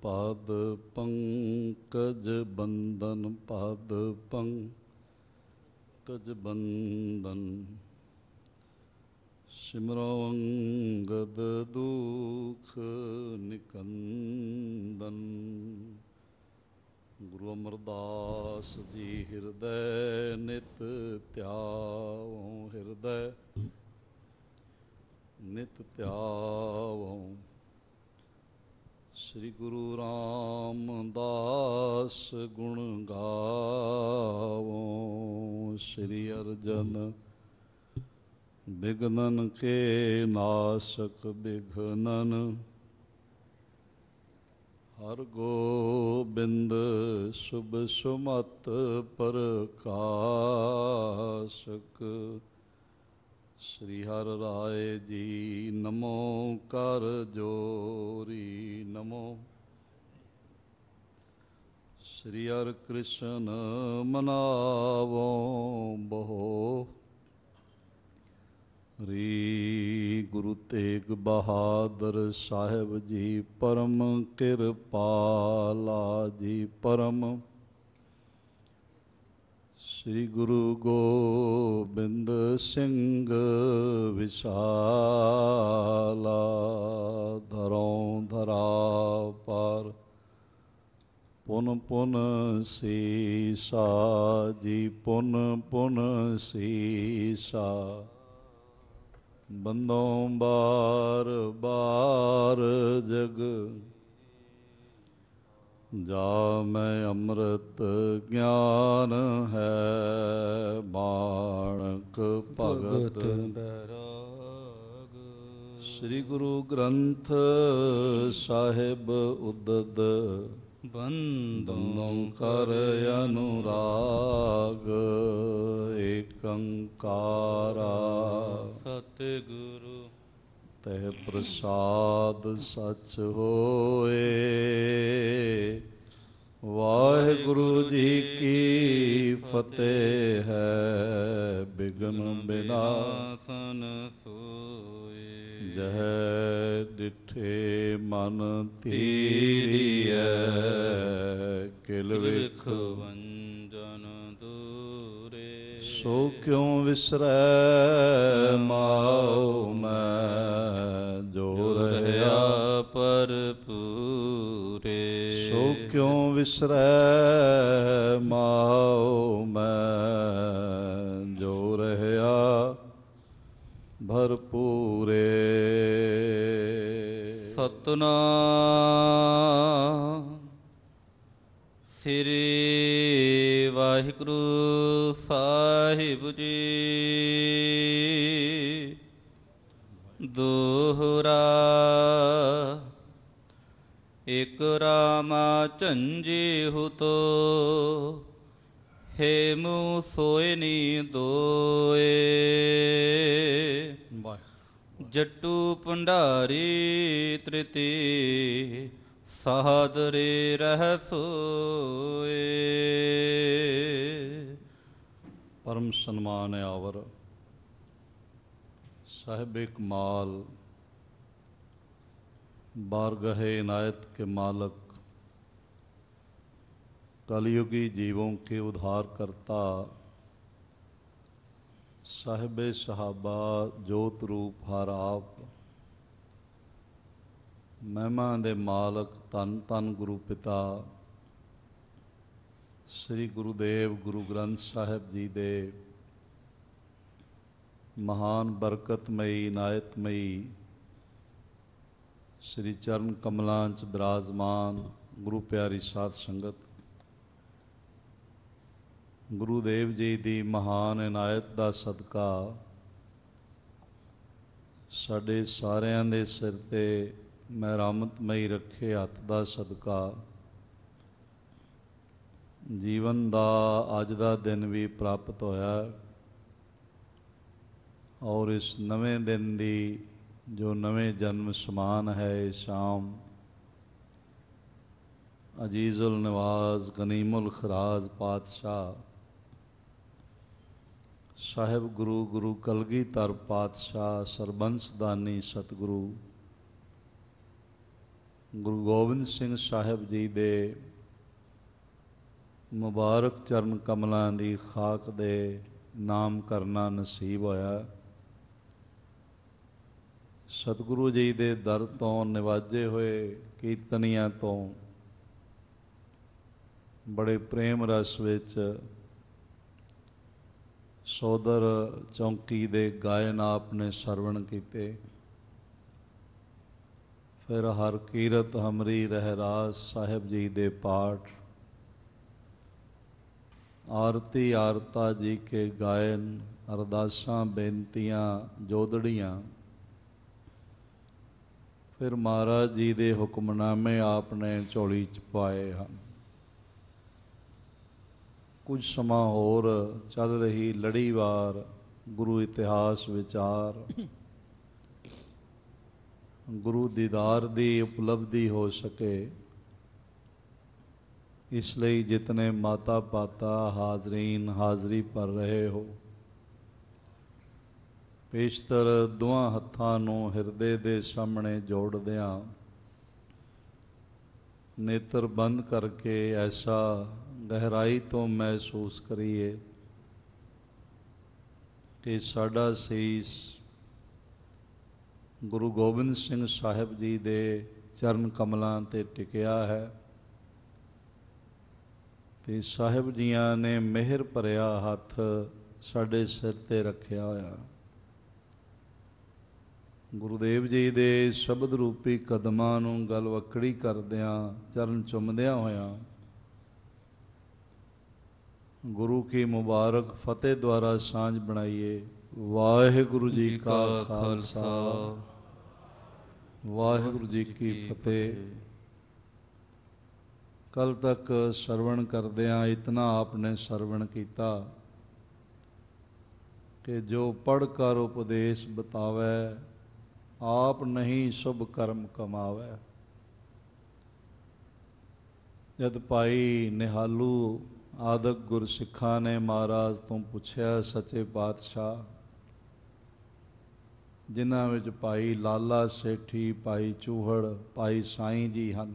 पाद पंकज बंदन पाद पंकज बंदन सिमरो अंगद दुख निकंदन। गुरु अमरदास जी हृदय नित त्याओ हृदय नित त्याओ। श्री गुरु रामदास गुण गावो। श्री अर्जन बिघ्नन के नाशक बिघ्नन हर गोबिंद शुभ सुमत प्रकाशक। श्री हर राय जी नमो कर जोरी नमो। श्री हर कृष्ण मनावो बहो री। गुरु तेग बहादुर साहिब जी परम कृपाला जी परम। श्री गुरु गोबिंद सिंह विशाला धरों धरा पर पुन पुन सीसा जी पुन पुन सीसा। बंदों बार बार जग जा मैं अमृत ज्ञान है माणक भगत बैराग। श्री गुरु ग्रंथ साहिब उदद बंदों कर अनुराग। एकंकारा सतगुरु तह प्रसाद सच होए। वाहिगुरु जी की फतेह है बिघ्न बिनासन सोए। जह डिठे मन तीरिय किल विख वंजन दूरे। सो क्यों विसरै माओ मैं जो रहा पर पूरे। सो क्यों विसरै माओ मैं जो रहा भरपूरे। सतनाम श्री वाहिगुरु साहिब जी। दोहरा एक रामा झंझे हुतो हेमु सोयनी दोए। जट्टू भंडारी तृती सादरे रह सोए। परम सन्मान आवर साहिब कमाल बारगहे इनायत के मालक कलयुगी जीवों के उद्धार करता साहिब सहाबा जोत रूप हर आप। महिमा दे मालक धन धन गुरु पिता श्री गुरुदेव गुरु ग्रंथ साहिब जी दे महान बरकतमयी इनायतमयी श्री चरण कमलों च विराजमान गुरु प्यारी साध संगत। गुरुदेव जी की महान इनायत का सदका साडे सारियां दे सिर ते मेहरामतमई रखे हथ का सदका जीवन का अज का दिन भी प्राप्त होया। और इस नवे दिन की जो नवे जन्म समान है शाम अजीज़ुल नवाज गनीमुल खराज पातशाह साहिब गुरु गुरु कलगीधर पातशाह सरबंसदानी सतगुरु ਗੁਰੂ ਗੋਬਿੰਦ ਸਿੰਘ ਸਾਹਿਬ ਜੀ ਦੇ ਮੁਬਾਰਕ ਚਰਨ ਕਮਲਾਂ ਦੀ ਖਾਕ ਦੇ ਨਾਮ ਕਰਨਾ ਨਸੀਬ ਹੋਇਆ। ਸਤਿਗੁਰੂ ਜੀ ਦੇ ਦਰ ਤੋਂ ਨਿਵਾਜੇ ਹੋਏ ਕੀਰਤਨੀਆਂ ਤੋਂ ਬੜੇ ਪ੍ਰੇਮ ਰਸ ਵਿੱਚ ਸੋਦਰ ਚੌਂਕੀ ਦੇ ਗਾਇਨ ਆਪ ਨੇ ਸਰਵਣ ਕੀਤੇ। ਫਿਰ ਹਰ ਕੀਰਤ ਹਮਰੀ ਰਹਿਰਾਸ ਸਾਹਿਬ ਜੀ ਦੇ ਪਾਠ, ਆਰਤੀ ਆਰਤਾ ਜੀ ਕੇ ਗਾਇਨ, ਅਰਦਾਸਾਂ ਬੇਨਤੀਆਂ ਜੋਦੜੀਆਂ, ਫਿਰ ਮਹਾਰਾਜ ਜੀ ਦੇ ਹੁਕਮਨਾਮੇ ਆਪ ਨੇ ਝੋਲੀ 'ਚ ਪਾਏ ਹਨ। ਕੁਝ ਸਮਾਂ ਹੋਰ ਚੱਲ ਰਹੀ ਲੜੀਵਾਰ ਗੁਰੂ ਇਤਿਹਾਸ ਵਿਚਾਰ, ਗੁਰੂ ਦੀਦਾਰ ਦੀ ਉਪਲਬਧੀ ਹੋ ਸਕੇ, ਇਸ ਲਈ ਜਿਤਨੇ ਮਾਤਾ ਪਾਤਾ ਹਾਜ਼ਰੀਨ ਹਾਜ਼ਰੀ ਭਰ ਰਹੇ ਹੋ, ਪੇਸ਼ਤਰ ਦੋਹਾਂ ਹੱਥਾਂ ਨੂੰ ਹਿਰਦੇ ਦੇ ਸਾਹਮਣੇ ਜੋੜਦਿਆਂ ਨੇਤਰ ਬੰਦ ਕਰਕੇ ਐਸਾ ਗਹਿਰਾਈ ਤੋਂ ਮਹਿਸੂਸ ਕਰੀਏ ਕਿ ਸਾਡਾ ਸੀਸ ਗੁਰੂ ਗੋਬਿੰਦ ਸਿੰਘ ਸਾਹਿਬ ਜੀ ਦੇ ਚਰਨ ਕਮਲਾਂ 'ਤੇ ਟਿਕਿਆ ਹੈ ਤੇ ਸਾਹਿਬ ਜੀਆਂ ਨੇ ਮਿਹਰ ਭਰਿਆ ਹੱਥ ਸਾਡੇ ਸਿਰ 'ਤੇ ਰੱਖਿਆ ਹੋਇਆ। ਗੁਰੂਦੇਵ ਜੀ ਦੇ ਸ਼ਬਦ ਰੂਪੀ ਕਦਮਾਂ ਨੂੰ ਗਲਵੱਕੜੀ ਕਰਦਿਆਂ, ਚਰਨ ਚੁੰਮਦਿਆਂ ਹੋਇਆਂ ਗੁਰੂ ਕੀ ਮੁਬਾਰਕ ਫਤਿਹ ਦੁਆਰਾ ਸਾਂਝ ਬਣਾਈਏ। ਵਾਹਿਗੁਰੂ ਜੀ ਕਾ ਖਾਲਸਾ, ਵਾਹਿਗੁਰੂ ਜੀ ਕੀ ਫਤਿਹ। ਕੱਲ ਤੱਕ ਸਰਵਣ ਕਰਦਿਆਂ ਇਤਨਾ ਆਪ ਨੇ ਸਰਵਣ ਕੀਤਾ ਕਿ ਜੋ ਪੜ੍ਹ ਕਰ ਉਪਦੇਸ਼ ਬਤਾਵੈ, ਆਪ ਨਹੀਂ ਸ਼ੁਭ ਕਰਮ ਕਮਾਵੈ। ਜਦ ਭਾਈ ਨਿਹਾਲੂ ਆਦਿਕ ਗੁਰਸਿੱਖਾਂ ਨੇ ਮਹਾਰਾਜ ਤੋਂ ਪੁੱਛਿਆ, ਸੱਚੇ ਪਾਤਸ਼ਾਹ, ਜਿਨ੍ਹਾਂ ਵਿੱਚ ਭਾਈ ਲਾਲਾ ਸੇਠੀ, ਭਾਈ ਚੂਹੜ, ਭਾਈ ਸਾਈਂ ਜੀ ਹਨ,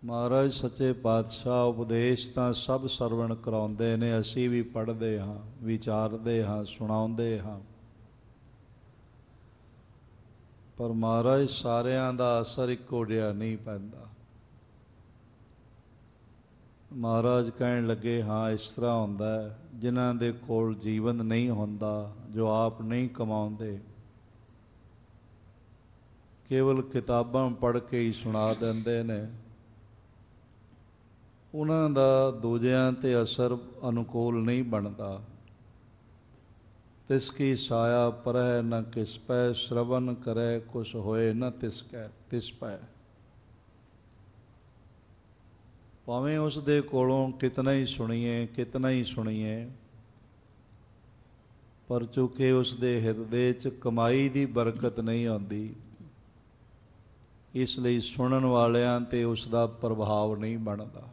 ਮਹਾਰਾਜ ਸੱਚੇ ਪਾਤਸ਼ਾਹ ਉਪਦੇਸ਼ ਤਾਂ ਸਭ ਸਰਵਣ ਕਰਾਉਂਦੇ ਨੇ, ਅਸੀਂ ਵੀ ਪੜ੍ਹਦੇ ਹਾਂ, ਵਿਚਾਰਦੇ ਹਾਂ, ਸੁਣਾਉਂਦੇ ਹਾਂ, ਪਰ ਮਹਾਰਾਜ ਸਾਰਿਆਂ ਦਾ ਅਸਰ ਇੱਕੋ ਜਿਹਾ ਨਹੀਂ ਪੈਂਦਾ। ਮਹਾਰਾਜ ਕਹਿਣ ਲੱਗੇ, ਹਾਂ ਇਸ ਤਰ੍ਹਾਂ ਹੁੰਦਾ ਹੈ, ਜਿਨ੍ਹਾਂ ਦੇ ਕੋਲ ਜੀਵਨ ਨਹੀਂ ਹੁੰਦਾ, ਜੋ ਆਪ ਨਹੀਂ ਕਮਾਉਂਦੇ, ਕੇਵਲ ਕਿਤਾਬਾਂ ਪੜ੍ਹ ਕੇ ਹੀ ਸੁਣਾ ਦਿੰਦੇ ਨੇ, ਉਹਨਾਂ ਦਾ ਦੂਜਿਆਂ 'ਤੇ ਅਸਰ ਅਨੁਕੂਲ ਨਹੀਂ ਬਣਦਾ। ਤਿਸ ਕੀ ਸਾਇਆ ਪਰਹਿ ਨ ਕਿਸ ਪੈ, ਸ਼ਰਵਨ ਕਰੈ ਕੁਛ ਹੋਏ ਨ ਤਿਸ ਪੈ। ਭਾਵੇਂ ਉਸ ਦੇ ਕੋਲੋਂ ਕਿਤਨਾ ਹੀ ਸੁਣੀਏ, ਪਰ ਚੂੰਕਿ ਉਸ ਦੇ ਹਿਰਦੇ 'ਚ ਕਮਾਈ ਦੀ ਬਰਕਤ ਨਹੀਂ ਆਉਂਦੀ, ਇਸ ਲਈ ਸੁਣਨ ਵਾਲਿਆਂ 'ਤੇ ਉਸ ਦਾ ਪ੍ਰਭਾਵ ਨਹੀਂ ਬਣਦਾ।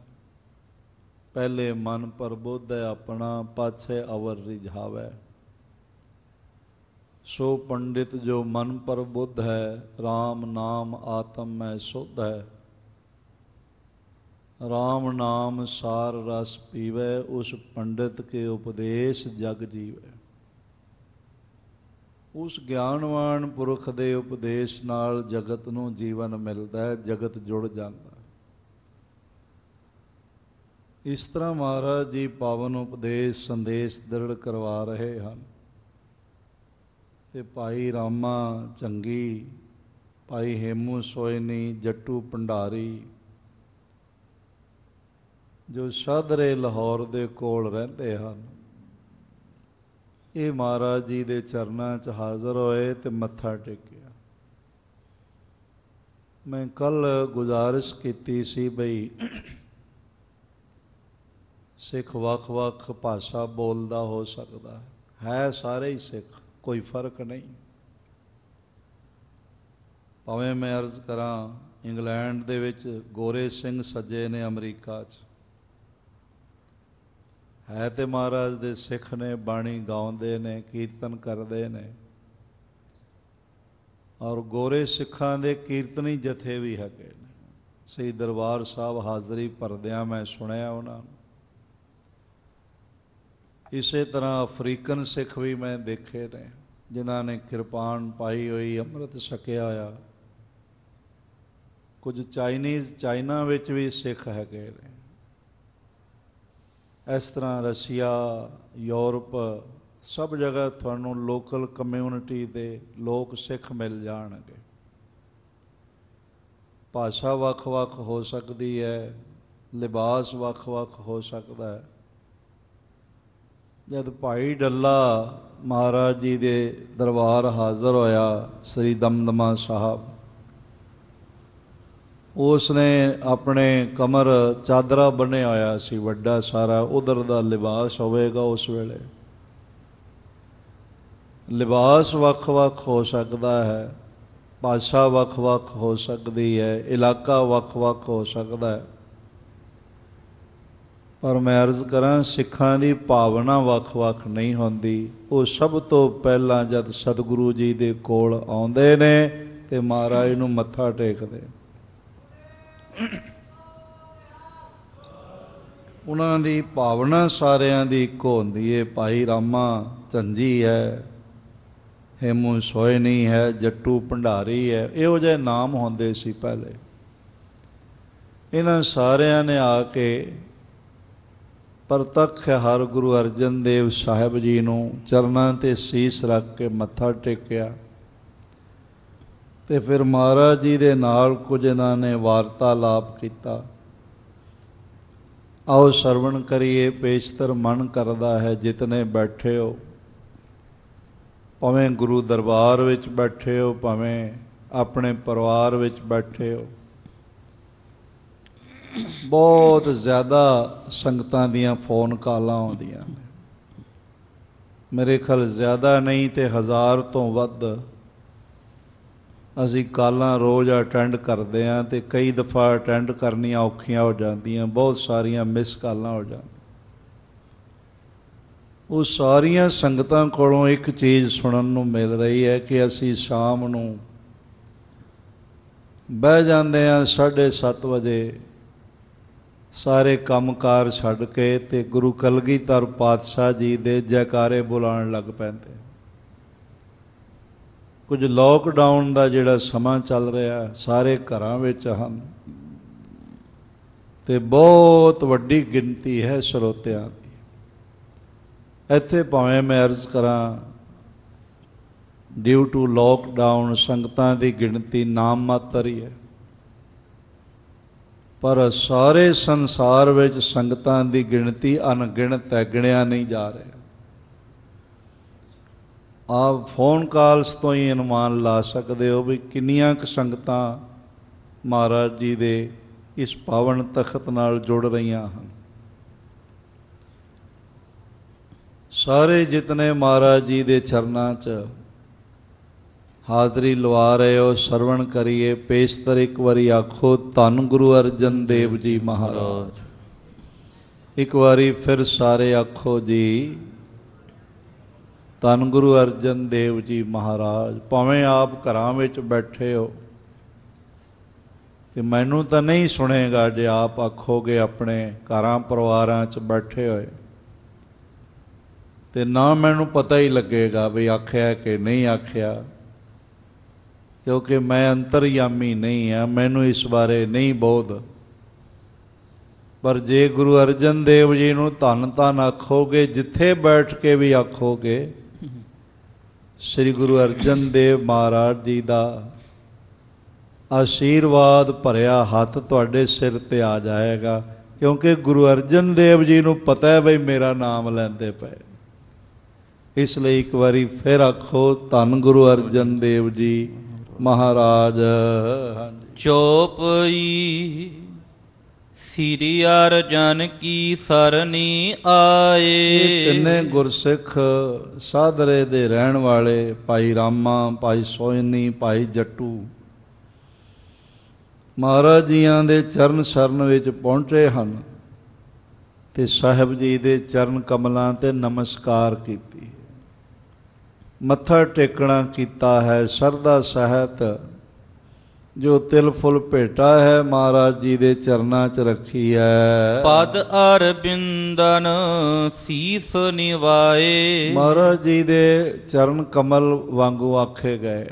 ਪਹਿਲੇ ਮਨ ਪ੍ਰਬੁੱਧ ਹੈ ਆਪਣਾ, ਪਾਛੇ ਅਵਰ ਰਿਝਾਵੈ। ਸੋ ਪੰਡਿਤ ਜੋ ਮਨ ਪ੍ਰਬੁੱਧ ਹੈ, RAM ਨਾਮ ਆਤਮ ਮੈਂ ਸੁਧ ਹੈ। RAM ਨਾਮ ਸਾਰ ਰਸ ਪੀਵੈ, ਉਸ ਪੰਡਿਤ ਕੇ ਉਪਦੇਸ਼ ਜਗ ਜੀਵੈ। ਉਸ ਗਿਆਨਵਾਨ ਪੁਰਖ ਦੇ ਉਪਦੇਸ਼ ਨਾਲ ਜਗਤ ਨੂੰ ਜੀਵਨ ਮਿਲਦਾ ਹੈ, ਜਗਤ ਜੁੜ ਜਾਂਦਾ। ਇਸ ਤਰ੍ਹਾਂ ਮਹਾਰਾਜ ਜੀ ਪਾਵਨ ਉਪਦੇਸ਼ ਸੰਦੇਸ਼ ਦ੍ਰਿੜ ਕਰਵਾ ਰਹੇ ਹਨ ਤੇ ਭਾਈ ਰਾਮਾ ਚੰਗੀ, ਭਾਈ ਹੇਮੂ ਸੋਇਨੀ, ਜੱਟੂ ਭੰਡਾਰੀ, ਜੋ ਸਾਧਰੇ ਲਾਹੌਰ ਦੇ ਕੋਲ ਰਹਿੰਦੇ ਹਨ, ਇਹ ਮਹਾਰਾਜ ਜੀ ਦੇ ਚਰਨਾਂ 'ਚ ਹਾਜ਼ਰ ਹੋਏ ਤੇ ਮੱਥਾ ਟੇਕਿਆ। ਮੈਂ ਕੱਲ੍ਹ ਗੁਜ਼ਾਰਿਸ਼ ਕੀਤੀ ਸੀ ਬਈ ਸਿੱਖ ਵੱਖ-ਵੱਖ ਭਾਸ਼ਾ ਬੋਲਦਾ ਹੋ ਸਕਦਾ ਹੈ, ਸਾਰੇ ਹੀ ਸਿੱਖ, ਕੋਈ ਫਰਕ ਨਹੀਂ। ਭਾਵੇਂ ਮੈਂ ਅਰਜ਼ ਕਰਾਂ ਇੰਗਲੈਂਡ ਦੇ ਵਿੱਚ ਗੋਰੇ ਸਿੰਘ ਸੱਜੇ ਨੇ, ਅਮਰੀਕਾ 'ਚ ਹੈ ਤੇ ਮਹਾਰਾਜ ਦੇ ਸਿੱਖ ਨੇ, ਬਾਣੀ ਗਾਉਂਦੇ ਨੇ, ਕੀਰਤਨ ਕਰਦੇ ਨੇ, ਔਰ ਗੋਰੇ ਸਿੱਖਾਂ ਦੇ ਕੀਰਤਨੀ ਜਥੇ ਵੀ ਹੈਗੇ ਨੇ। ਸ੍ਰੀ ਦਰਬਾਰ ਸਾਹਿਬ ਹਾਜ਼ਰੀ ਭਰਦਿਆਂ ਮੈਂ ਸੁਣਿਆ ਉਹਨਾਂ ਨੂੰ। ਇਸੇ ਤਰ੍ਹਾਂ ਅਫਰੀਕਨ ਸਿੱਖ ਵੀ ਮੈਂ ਦੇਖੇ ਨੇ ਜਿਨ੍ਹਾਂ ਨੇ ਕਿਰਪਾਨ ਪਾਈ ਹੋਈ, ਅੰਮ੍ਰਿਤ ਛਕਿਆ ਹੋਇਆ। ਕੁਝ ਚਾਈਨਾ ਵਿੱਚ ਵੀ ਸਿੱਖ ਹੈਗੇ ਨੇ। ਇਸ ਤਰ੍ਹਾਂ ਰਸ਼ੀਆ, ਯੂਰਪ, ਸਭ ਜਗ੍ਹਾ ਤੁਹਾਨੂੰ ਲੋਕਲ ਕਮਿਊਨਿਟੀ ਦੇ ਲੋਕ ਸਿੱਖ ਮਿਲ ਜਾਣਗੇ। ਭਾਸ਼ਾ ਵੱਖ-ਵੱਖ ਹੋ ਸਕਦੀ ਹੈ, ਲਿਬਾਸ ਵੱਖ-ਵੱਖ ਹੋ ਸਕਦਾ ਹੈ। ਜਦ ਭਾਈ ਡੱਲਾ ਮਹਾਰਾਜ ਜੀ ਦੇ ਦਰਬਾਰ ਹਾਜ਼ਰ ਹੋਇਆ, ਸ੍ਰੀ ਦਮਦਮਾ ਸਾਹਿਬ, ਉਸ ਨੇ ਆਪਣੇ ਕਮਰ ਚਾਦਰਾ ਬੰਨ੍ਹਿਆ ਹੋਇਆ ਸੀ, ਵੱਡਾ ਸਾਰਾ ਉਧਰ ਦਾ ਲਿਬਾਸ ਹੋਵੇਗਾ। ਉਸ ਵੇਲੇ ਲਿਬਾਸ ਵੱਖ-ਵੱਖ ਹੋ ਸਕਦਾ ਹੈ, ਭਾਸ਼ਾ ਵੱਖ-ਵੱਖ ਹੋ ਸਕਦੀ ਹੈ, ਇਲਾਕਾ ਵੱਖ-ਵੱਖ ਹੋ ਸਕਦਾ ਹੈ, ਪਰ ਮੈਂ ਅਰਜ਼ ਕਰਾਂ ਸਿੱਖਾਂ ਦੀ ਭਾਵਨਾ ਵੱਖ-ਵੱਖ ਨਹੀਂ ਹੁੰਦੀ। ਉਹ ਸਭ ਤੋਂ ਪਹਿਲਾਂ ਜਦ ਸਤਿਗੁਰੂ ਜੀ ਦੇ ਕੋਲ ਆਉਂਦੇ ਨੇ ਤੇ ਮਹਾਰਾਜ ਨੂੰ ਮੱਥਾ ਟੇਕਦੇ, ਉਹਨਾਂ ਦੀ ਭਾਵਨਾ ਸਾਰਿਆਂ ਦੀ ਇੱਕੋ ਹੁੰਦੀ ਹੈ। ਭਾਈ ਰਾਮਾ ਝੰਜੀ ਹੈ, ਹੇਮੂ ਸੋਇਨੀ ਹੈ, ਜੱਟੂ ਭੰਡਾਰੀ ਹੈ, ਇਹੋ ਜਿਹੇ ਨਾਮ ਹੁੰਦੇ ਸੀ ਪਹਿਲੇ। ਇਹਨਾਂ ਸਾਰਿਆਂ ਨੇ ਆ ਕੇ ਪ੍ਰਤੱਖ ਹਰ ਗੁਰੂ ਅਰਜਨ ਦੇਵ ਸਾਹਿਬ ਜੀ ਨੂੰ ਚਰਨਾਂ 'ਤੇ ਸੀਸ ਰੱਖ ਕੇ ਮੱਥਾ ਟੇਕਿਆ ਤੇ ਫਿਰ ਮਹਾਰਾਜ ਜੀ ਦੇ ਨਾਲ ਕੁਝ ਇਹਨਾਂ ਨੇ ਵਾਰਤਾਲਾਪ ਕੀਤਾ। ਆਓ ਸਰਵਣ ਕਰੀਏ, ਪੇਸ਼ਤਰ ਮਨ ਕਰਦਾ ਹੈ ਜਿਤਨੇ ਬੈਠੇ ਹੋ, ਭਾਵੇਂ ਗੁਰੂ ਦਰਬਾਰ ਵਿੱਚ ਬੈਠੇ ਹੋ, ਭਾਵੇਂ ਆਪਣੇ ਪਰਿਵਾਰ ਵਿੱਚ ਬੈਠੇ ਹੋ। ਬਹੁਤ ਜ਼ਿਆਦਾ ਸੰਗਤਾਂ ਦੀਆਂ ਫੋਨ ਕਾਲਾਂ ਆਉਂਦੀਆਂ ਨੇ, ਮੇਰੇ ਖਿਆਲ ਜ਼ਿਆਦਾ ਨਹੀਂ ਤੇ 1000 ਤੋਂ ਵੱਧ ਅਸੀਂ ਕਾਲਾਂ ਰੋਜ਼ ਅਟੈਂਡ ਕਰਦੇ ਹਾਂ ਤੇ ਕਈ ਦਫਾ ਅਟੈਂਡ ਕਰਨੀਆਂ ਔਖੀਆਂ ਹੋ ਜਾਂਦੀਆਂ, ਬਹੁਤ ਸਾਰੀਆਂ ਮਿਸ ਕਾਲਾਂ ਹੋ ਜਾਂਦੀਆਂ। ਉਹ ਸਾਰੀਆਂ ਸੰਗਤਾਂ ਕੋਲੋਂ ਇੱਕ ਚੀਜ਼ ਸੁਣਨ ਨੂੰ ਮਿਲ ਰਹੀ ਹੈ ਕਿ ਅਸੀਂ ਸ਼ਾਮ ਨੂੰ ਬਹਿ ਜਾਂਦੇ ਹਾਂ 7:30 ਵਜੇ, ਸਾਰੇ ਕੰਮਕਾਰ ਛੱਡ ਕੇ ਤੇ ਗੁਰੂ ਕਲਗੀਧਰ ਪਾਤਸ਼ਾਹ ਜੀ ਦੇ ਜੈਕਾਰੇ ਬੁਲਾਉਣ ਲੱਗ ਪੈਂਦੇ। ਕੁਝ ਲੋਕਡਾਊਨ ਦਾ ਜਿਹੜਾ ਸਮਾਂ ਚੱਲ ਰਿਹਾ, ਸਾਰੇ ਘਰਾਂ ਵਿੱਚ ਹਨ ਤੇ ਬਹੁਤ ਵੱਡੀ ਗਿਣਤੀ ਹੈ ਸਰੋਤਿਆਂ ਦੀ। ਇੱਥੇ ਭਾਵੇਂ ਮੈਂ ਅਰਜ਼ ਕਰਾਂ ਡਿਊ ਟੂ ਲੋਕਡਾਊਨ ਸੰਗਤਾਂ ਦੀ ਗਿਣਤੀ ਨਾਮ ਮਾਤਰ ਹੀ ਹੈ, ਪਰ ਸਾਰੇ ਸੰਸਾਰ ਵਿੱਚ ਸੰਗਤਾਂ ਦੀ ਗਿਣਤੀ ਅਣਗਿਣਤ ਹੈ, ਗਿਣਿਆ ਨਹੀਂ ਜਾ ਰਿਹਾ। ਆਪ ਫੋਨ ਕਾਲਸ ਤੋਂ ਹੀ ਅਨੁਮਾਨ ਲਾ ਸਕਦੇ ਹੋ ਵੀ ਕਿੰਨੀਆਂ ਕੁ ਸੰਗਤਾਂ ਮਹਾਰਾਜ ਜੀ ਦੇ ਇਸ ਪਾਵਨ ਤਖਤ ਨਾਲ ਜੁੜ ਰਹੀਆਂ ਹਨ। ਸਾਰੇ ਜਿਤਨੇ ਮਹਾਰਾਜ ਜੀ ਦੇ ਚਰਨਾਂ 'ਚ ਹਾਜ਼ਰੀ ਲਵਾ ਰਹੇ ਹੋ, ਸਰਵਣ ਕਰੀਏ, ਪੇਸ਼ਤਰ ਇੱਕ ਵਾਰੀ ਆਖੋ ਧੰਨ ਗੁਰੂ ਅਰਜਨ ਦੇਵ ਜੀ ਮਹਾਰਾਜ। ਇੱਕ ਵਾਰੀ ਫਿਰ ਸਾਰੇ ਆਖੋ ਜੀ ਧੰਨ ਗੁਰੂ ਅਰਜਨ ਦੇਵ ਜੀ ਮਹਾਰਾਜ। ਭਾਵੇਂ ਆਪ ਘਰਾਂ ਵਿੱਚ ਬੈਠੇ ਹੋ ਤੇ ਮੈਨੂੰ ਤਾਂ ਨਹੀਂ ਸੁਣੇਗਾ ਜੇ ਆਪ ਆਖੋਗੇ ਆਪਣੇ ਘਰਾਂ ਪਰਿਵਾਰਾਂ 'ਚ ਬੈਠੇ ਹੋਏ, ਤੇ ਨਾ ਮੈਨੂੰ ਪਤਾ ਹੀ ਲੱਗੇਗਾ ਵੀ ਆਖਿਆ ਕਿ ਨਹੀਂ ਆਖਿਆ, ਕਿਉਂਕਿ ਮੈਂ ਅੰਤਰਯਾਮੀ ਨਹੀਂ ਹਾਂ, ਮੈਨੂੰ ਇਸ ਬਾਰੇ ਨਹੀਂ ਬੋਧ। ਪਰ ਜੇ ਗੁਰੂ ਅਰਜਨ ਦੇਵ ਜੀ ਨੂੰ ਧੰਨ ਧੰਨ ਆਖੋਗੇ, ਜਿੱਥੇ ਬੈਠ ਕੇ ਵੀ ਆਖੋਗੇ, ਸ੍ਰੀ ਗੁਰੂ ਅਰਜਨ ਦੇਵ ਮਹਾਰਾਜ ਜੀ ਦਾ ਆਸ਼ੀਰਵਾਦ ਭਰਿਆ ਹੱਥ ਤੁਹਾਡੇ ਸਿਰ ਤੇ ਆ ਜਾਏਗਾ, ਕਿਉਂਕਿ ਗੁਰੂ ਅਰਜਨ ਦੇਵ ਜੀ ਨੂੰ ਪਤਾ ਹੈ ਬਈ ਮੇਰਾ ਨਾਮ ਲੈਂਦੇ ਪਏ। ਇਸ ਲਈ ਇੱਕ ਵਾਰੀ ਫਿਰ ਆਖੋ ਧੰਨ ਗੁਰੂ ਅਰਜਨ ਦੇਵ ਜੀ ਮਹਾਰਾਜ। ਚੋਪਈ ਸ੍ਰੀ ਅਰਜਨ ਕੀ ਸਰਨੀ ਆਏ। ਤਿੰਨੇ ਗੁਰਸਿੱਖ ਸਾਧਰੇ ਦੇ ਰਹਿਣ ਵਾਲੇ ਭਾਈ ਰਾਮਾ, ਭਾਈ ਸੋਇਨੀ, ਭਾਈ ਜੱਟੂ ਮਹਾਰਾਜ ਜੀਆਂ ਦੇ ਚਰਨ ਸ਼ਰਨ ਵਿੱਚ ਪਹੁੰਚੇ ਹਨ ਤੇ ਸਾਹਿਬ ਜੀ ਦੇ ਚਰਨ ਕਮਲਾਂ ਤੇ ਨਮਸਕਾਰ ਕੀਤੀ। ਮੱਥਾ ਟੇਕਣਾ ਕੀਤਾ ਹੈ ਸ਼ਰਧਾ ਸਹਿਤ। ਜੋ ਤਿਲ ਫੁੱਲ ਭੇਟਾ ਹੈ ਮਹਾਰਾਜ ਜੀ ਦੇ ਚਰਨਾਂ 'ਚ ਰੱਖੀ ਹੈ। ਪਦ ਅਰਬਿੰਦਨ ਸੀਸ ਨਿਵਾਏ। ਮਹਾਰਾਜ ਜੀ ਦੇ ਚਰਨ ਕਮਲ ਵਾਂਗੂ ਆਖੇ ਗਏ।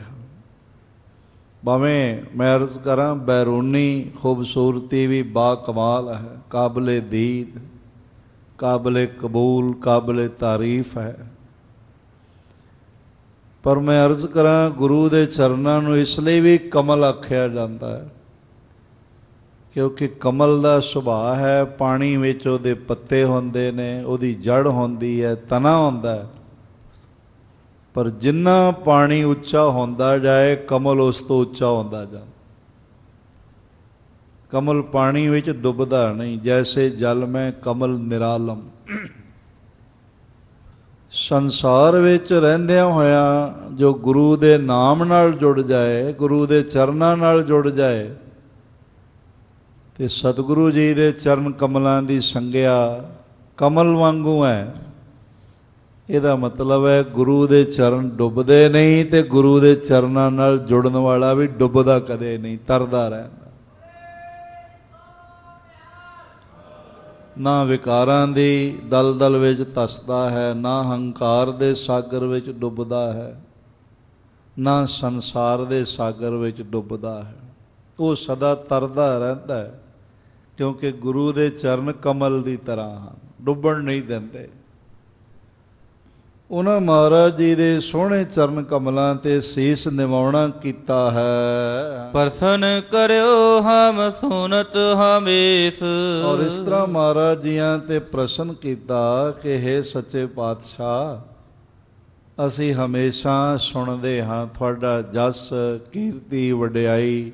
ਭਾਵੇਂ ਮੈਂ ਅਰਜ਼ ਕਰਾਂ ਬੈਰੂਨੀ ਖੂਬਸੂਰਤੀ ਵੀ ਬਾ ਕਮਾਲ ਹੈ, ਕਾਬਲੇ ਦੀਦ, ਕਾਬਲੇ ਕਬੂਲ, ਕਾਬਲੇ ਤਾਰੀਫ ਹੈ। ਪਰ ਮੈਂ ਅਰਜ਼ ਕਰਾਂ ਗੁਰੂ ਦੇ ਚਰਨਾਂ ਨੂੰ ਇਸ ਲਈ ਵੀ ਕਮਲ ਆਖਿਆ ਜਾਂਦਾ ਹੈ ਕਿਉਂਕਿ ਕਮਲ ਦਾ ਸੁਭਾਅ ਹੈ, ਪਾਣੀ ਵਿੱਚ ਉਹਦੇ ਪੱਤੇ ਹੁੰਦੇ ਨੇ, ਉਹਦੀ ਜੜ ਹੁੰਦੀ ਹੈ, ਤਣਾ ਹੁੰਦਾ ਹੈ। ਪਰ ਜਿੰਨਾ ਪਾਣੀ ਉੱਚਾ ਹੁੰਦਾ ਜਾਏ ਕਮਲ ਉਸ ਤੋਂ ਉੱਚਾ ਹੁੰਦਾ ਜਾਂਦਾ। ਕਮਲ ਪਾਣੀ ਵਿੱਚ ਡੁੱਬਦਾ ਨਹੀਂ। ਜੈਸੇ ਜਲ ਮੈਂ ਕਮਲ ਨਿਰਾਲਮ। ਸੰਸਾਰ ਵਿੱਚ ਰਹਿੰਦਿਆਂ ਹੋਇਆਂ ਜੋ ਗੁਰੂ ਦੇ ਨਾਮ ਨਾਲ ਜੁੜ ਜਾਏ, ਗੁਰੂ ਦੇ ਚਰਨਾਂ ਨਾਲ ਜੁੜ ਜਾਏ ਤੇ ਸਤਿਗੁਰੂ ਜੀ ਦੇ ਚਰਨ ਕਮਲਾਂ ਦੀ ਸੰਗਿਆ ਕਮਲ ਵਾਂਗੂ ਹੈ। ਇਹਦਾ ਮਤਲਬ ਹੈ ਗੁਰੂ ਦੇ ਚਰਨ ਡੁੱਬਦੇ ਨਹੀਂ ਤੇ ਗੁਰੂ ਦੇ ਚਰਨਾਂ ਨਾਲ ਜੁੜਨ ਵਾਲਾ ਵੀ ਡੁੱਬਦਾ ਕਦੇ ਨਹੀਂ, ਤਰਦਾ ਰਹਿੰਦਾ। ਨਾ ਵਿਕਾਰਾਂ ਦੀ ਦਲਦਲ ਵਿੱਚ ਧੱਸਦਾ ਹੈ, ਨਾ ਹੰਕਾਰ ਦੇ ਸਾਗਰ ਵਿੱਚ ਡੁੱਬਦਾ ਹੈ, ਨਾ ਸੰਸਾਰ ਦੇ ਸਾਗਰ ਵਿੱਚ ਡੁੱਬਦਾ ਹੈ। ਉਹ ਸਦਾ ਤਰਦਾ ਰਹਿੰਦਾ ਹੈ ਕਿਉਂਕਿ ਗੁਰੂ ਦੇ ਚਰਨ ਕਮਲ ਦੀ ਤਰ੍ਹਾਂ ਹਨ, ਡੁੱਬਣ ਨਹੀਂ ਦਿੰਦੇ। ਉਹਨਾਂ ਮਹਾਰਾਜ ਜੀ ਦੇ ਸੋਹਣੇ ਚਰਨ ਕਮਲਾਂ ਤੇ ਸੀਸ ਨਿਵਾਉਣਾ ਕੀਤਾ ਹੈ। ਪ੍ਰਸੰਨ ਕਰਿਓ ਹਮ ਸੁਨਤ ਹਮੇਸ। ਔਰ ਇਸ ਤਰ੍ਹਾਂ ਮਹਾਰਾਜ ਜੀਆਂ ਤੇ ਪ੍ਰਸੰਨ ਕੀਤਾ ਕਿ ਹੇ ਸੱਚੇ ਪਾਤਸ਼ਾਹ ਅਸੀਂ ਹਮੇਸ਼ਾ ਸੁਣਦੇ ਹਾਂ ਤੁਹਾਡਾ ਜਸ, ਕੀਰਤੀ, ਵਡਿਆਈ